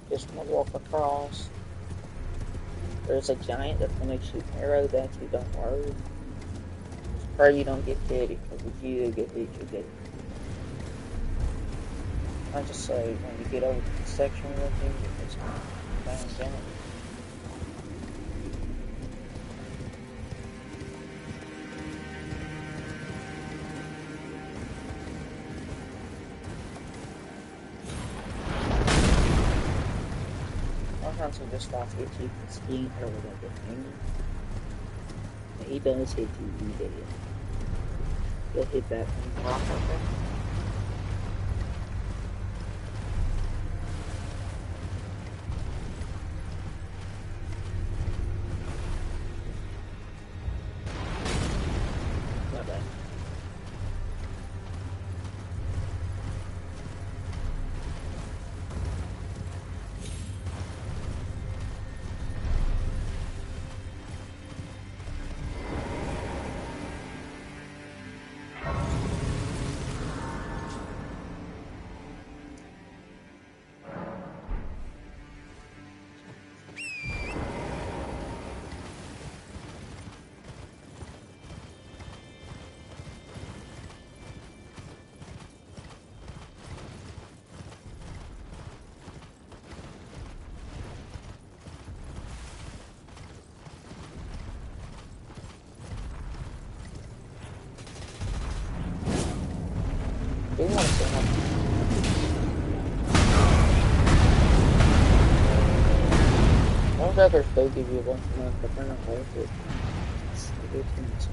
Just gonna walk across. There's a giant that's gonna shoot an arrow at you, don't worry. Pray you don't get hit, because if you do get hit, you get. I just say when you get over to the section with him, it's bang down. Sometimes he just starts hit you with speed or with like a finger. But he does hit you, you get it. You'll hit that thing rock right there. Not bad. Do you want to see how most others do give you a bunch of money, but they're not worth it. They do too much.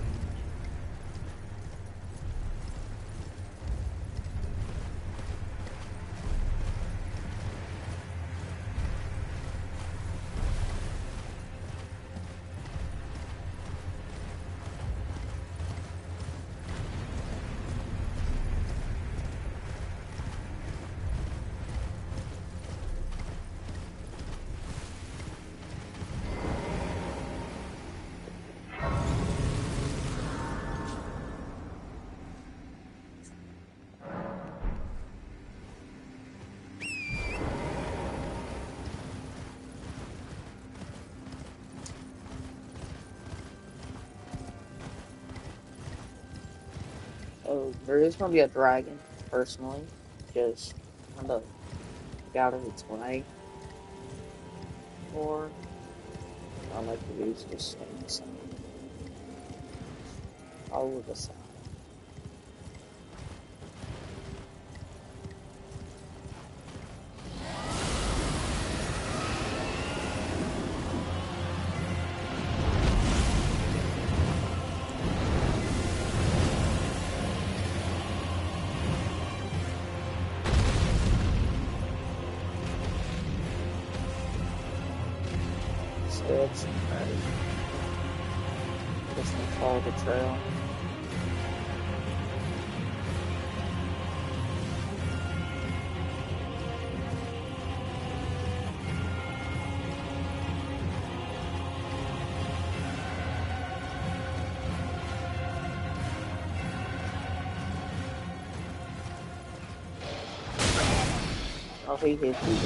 Oh, there is going to be a dragon, personally. Just kind of out of its way. Or I like to use just stay inside. All of the side. So it's just gonna follow the trail. Oh, he hit you.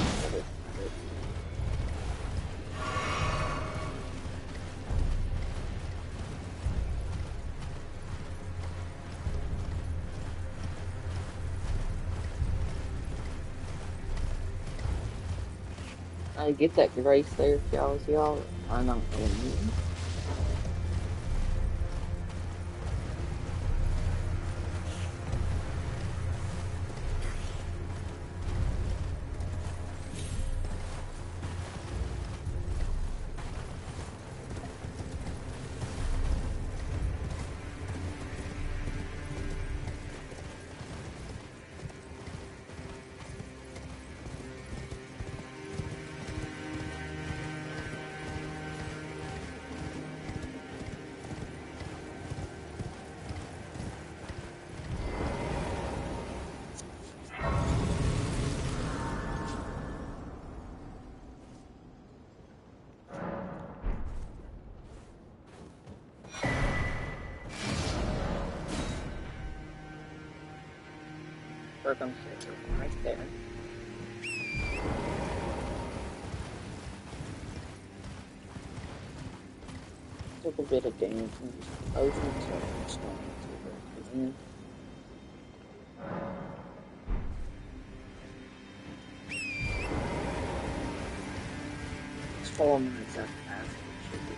I get that grace there, y'all. I don't know. Circumcision right there. Took a bit of damage from these potions, so I'm just going to break it in. It's 4 minutes after that. Should be.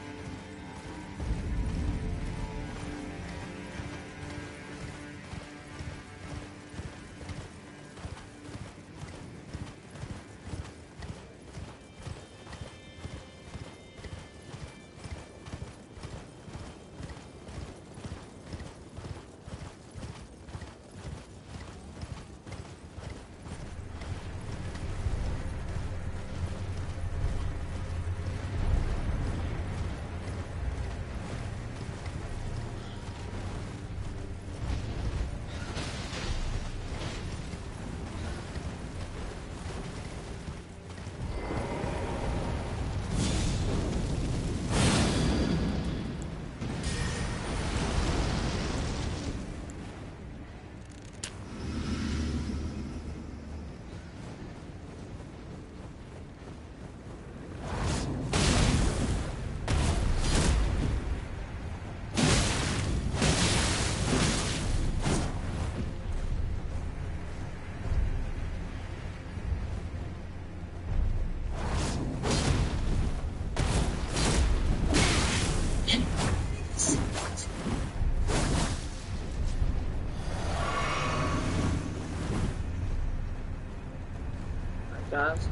Guys,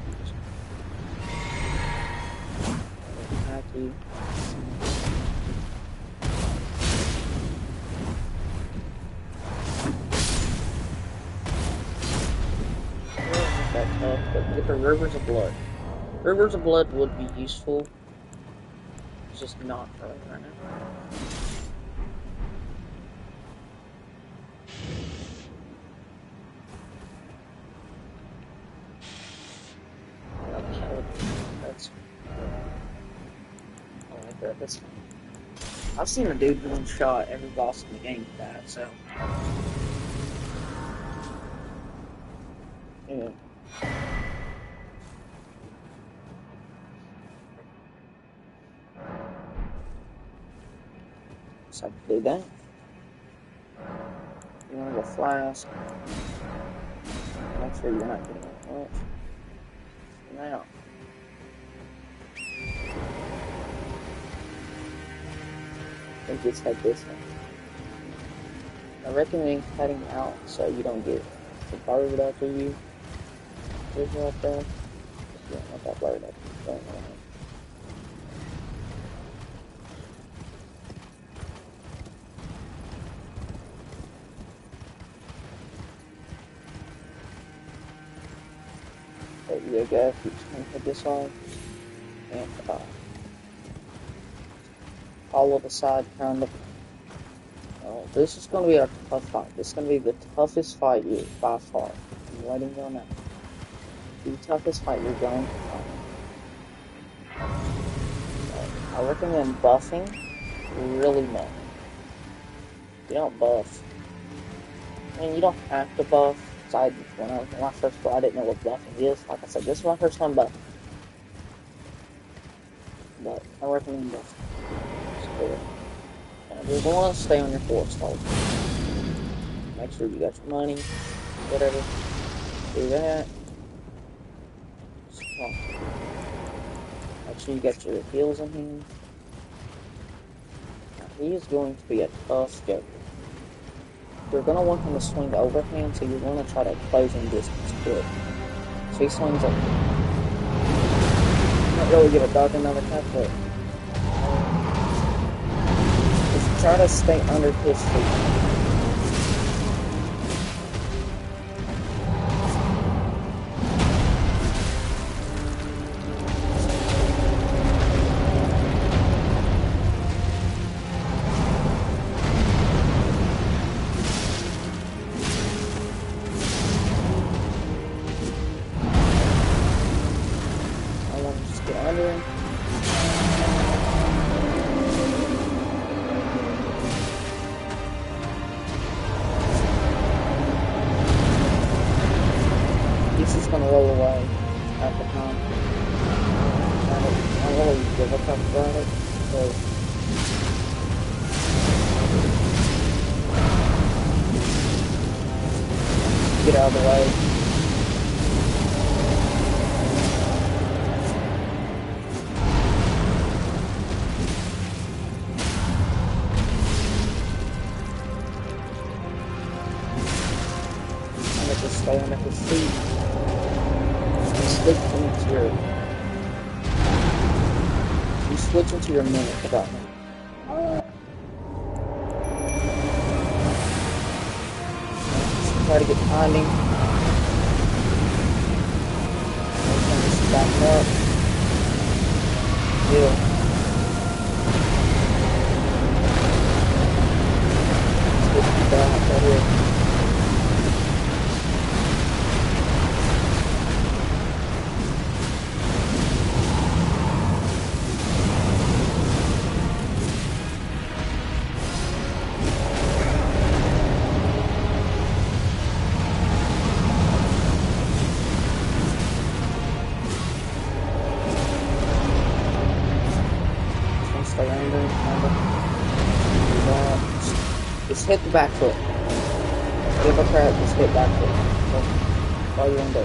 happy. That tough, but get the rivers of blood. Rivers of blood would be useful. It's just not really right now. Okay, that's. I like that. That's fine. I've seen a dude one shot every boss in the game with that, so. Yeah. So I can do that. You want to go flask. Make sure you're not getting that much. Now. I think it's head this way. I recommend cutting out so you don't get the bird after you. There's right there. You don't want that bird after you. Don't want it. There you go. Keep trying to hit this one. And follow the side kind of. Oh, this is going to be a tough fight. This is going to be the toughest fight you by far. I'm letting you know. The toughest fight you're going to fight. So I recommend buffing really much. You don't buff. I mean, you don't have to buff. When I first played, I didn't know what buffing is. Like I said, this is my first time buffing. But I recommend buffing. And you're going to stay on your 4-star. Make sure you got your money, whatever. Do that. sure you got your heels in hand. Now, he is going to be a tough joker. You're going to want him to swing overhand, so you're going to try to close in distance quick. So he swings up. Not really give a dodge another attack, but just try to stay under his feet. He's just gonna roll away at the time. I don't really give a fuck about it, so get out of the way. I'm gonna just stay under his feet. You switch into your minute about me. Just try to get timing. Just back up. Heal. Switch to back right here. Just hit the back foot. Give a crack, just hit back foot. That's all you want to do.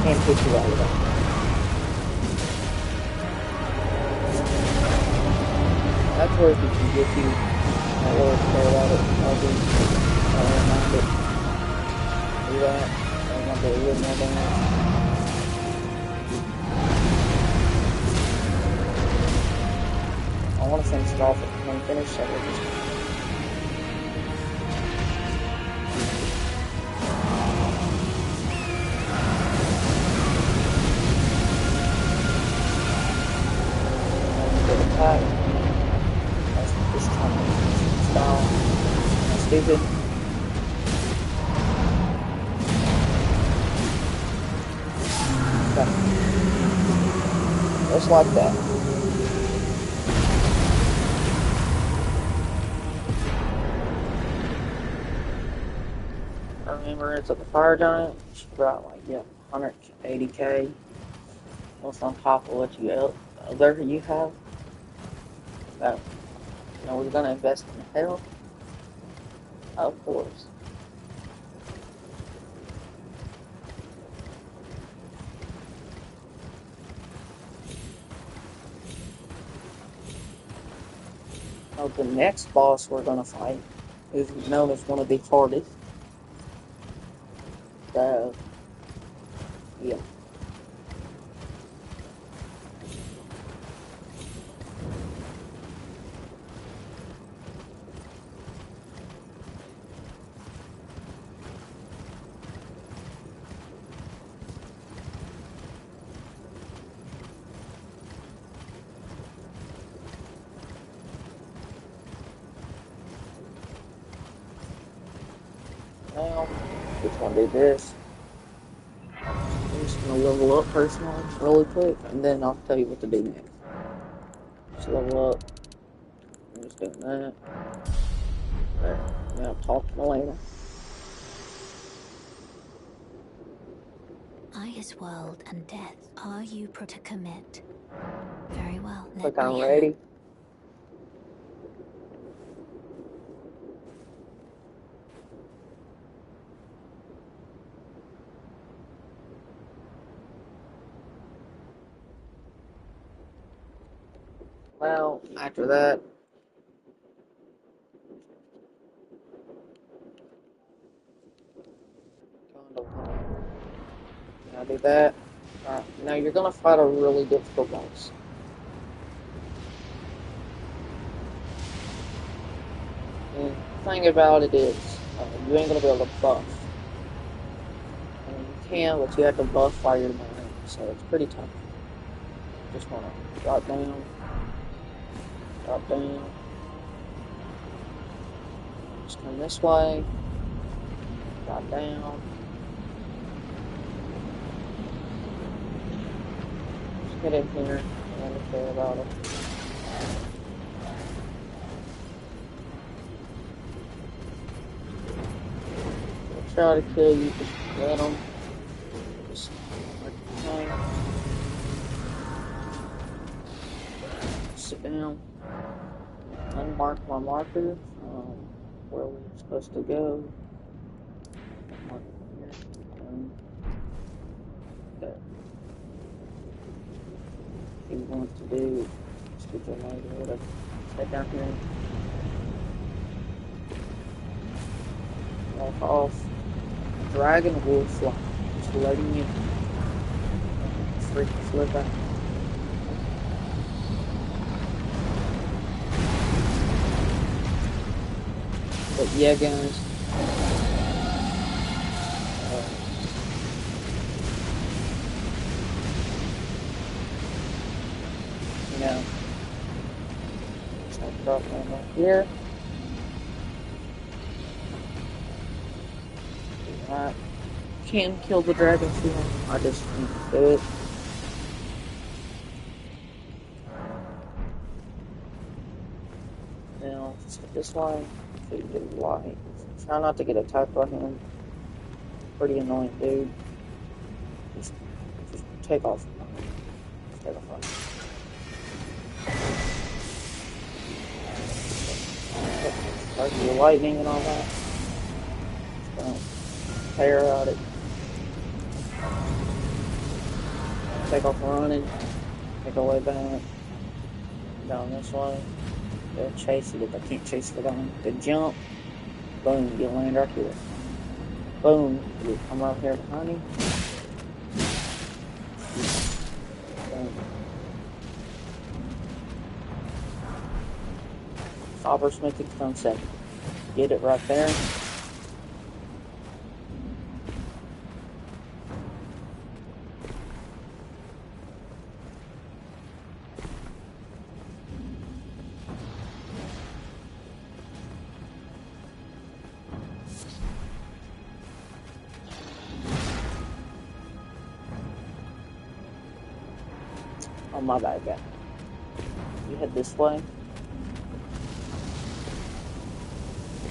Can't push you out of that. That's where he can get you. I really care about it. I'll remind it. Do that. I want to do a little more damage. I want to finish it off when we finish, so we'll just... Good attack. That's this time. Style. Stupid. Okay. Just like that. Remember, it's at the fire giant. She brought like 180k. What's on top of what other you have? That we're gonna invest in health, of course. Now the next boss we're gonna fight is known as one of the hardest. So yeah. Now, just gonna do this. I'm just gonna level up personally, really quick, and then I'll tell you what to do next. Just level up. I'm just doing that. There. Now talk to me later. I is world and death. Are you to commit? Very well. Click on ready. Well, after that, now do that. Alright, now you're gonna fight a really difficult boss. And the thing about it is, you ain't gonna be able to buff. I mean, you can, but you have to buff while you're in the ring, so it's pretty tough. Just wanna drop down, just come this way, drop down, just get in here, I don't care about it. Try to kill you, just let them. Just like sit down, unmark my marker, where we're supposed to go. Mark here, and that you want to do, just get your name or whatever. Step down here, walk off. Dragon will fly, just letting you freaking flip out. But yeah, guys, you know, I'll drop one right here. I can kill the dragon if you want. I just need to do it. Now, just hit this one. So you do light. Try not to get attacked by him. Pretty annoying dude. Just take off. Just take off. Start your lightning and all that. Just gonna tear out it. Take off running. Make our way back. Down this way. They'll chase it if I can't chase it down. The jump. Boom, you land right here. Boom, you come right here behind him. Boom. Silversmithing stone second. Get it right there. Oh, my bad, guy. You head this way.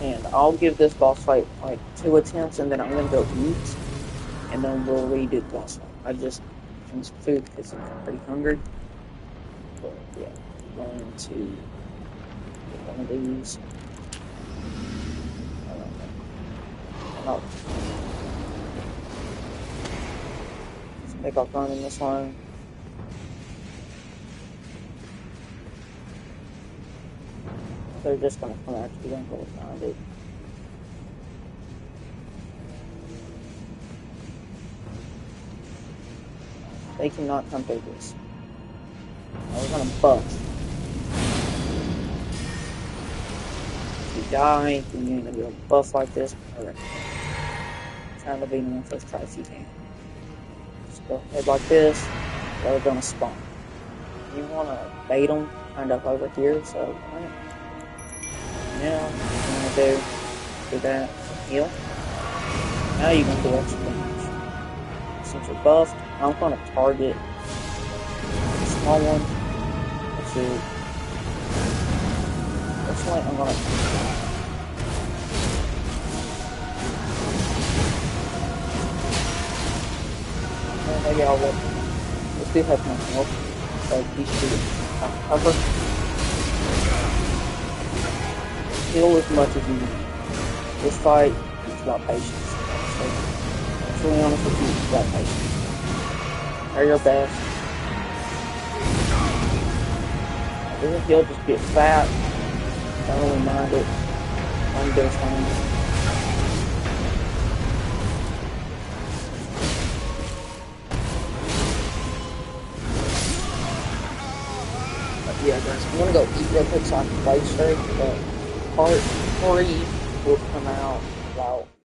And I'll give this boss fight like 2 attempts, and then I'm gonna go eat, and then we'll redo the boss fight. I just need some food because I'm pretty hungry. But yeah, I'm going to get one of these. I'll just pick up running this one. They're just gonna come after you and go find it. They cannot come through this. Now we're gonna buff. If you die, then you ain't gonna be able to buff like this. Alright. Trying to beat them first try if you can. Just go ahead like this. They're gonna spawn. You wanna bait them kind of over here, so alright. Now, what you're gonna do that, heal. Now you're gonna do extra damage. Since you're buffed, I'm gonna target the small one. Let's see. This way, I'm gonna. Well, maybe I'll look. Let's see if I can help. So these two cover. Heal as much as you need. This fight is about patience. So, to be honest with you, it's about patience. Try your best. Even if he'll just get fat, I don't really mind it. I'm just yeah, guys, I'm gonna go eat real quick so I can play straight, but part 3 will come out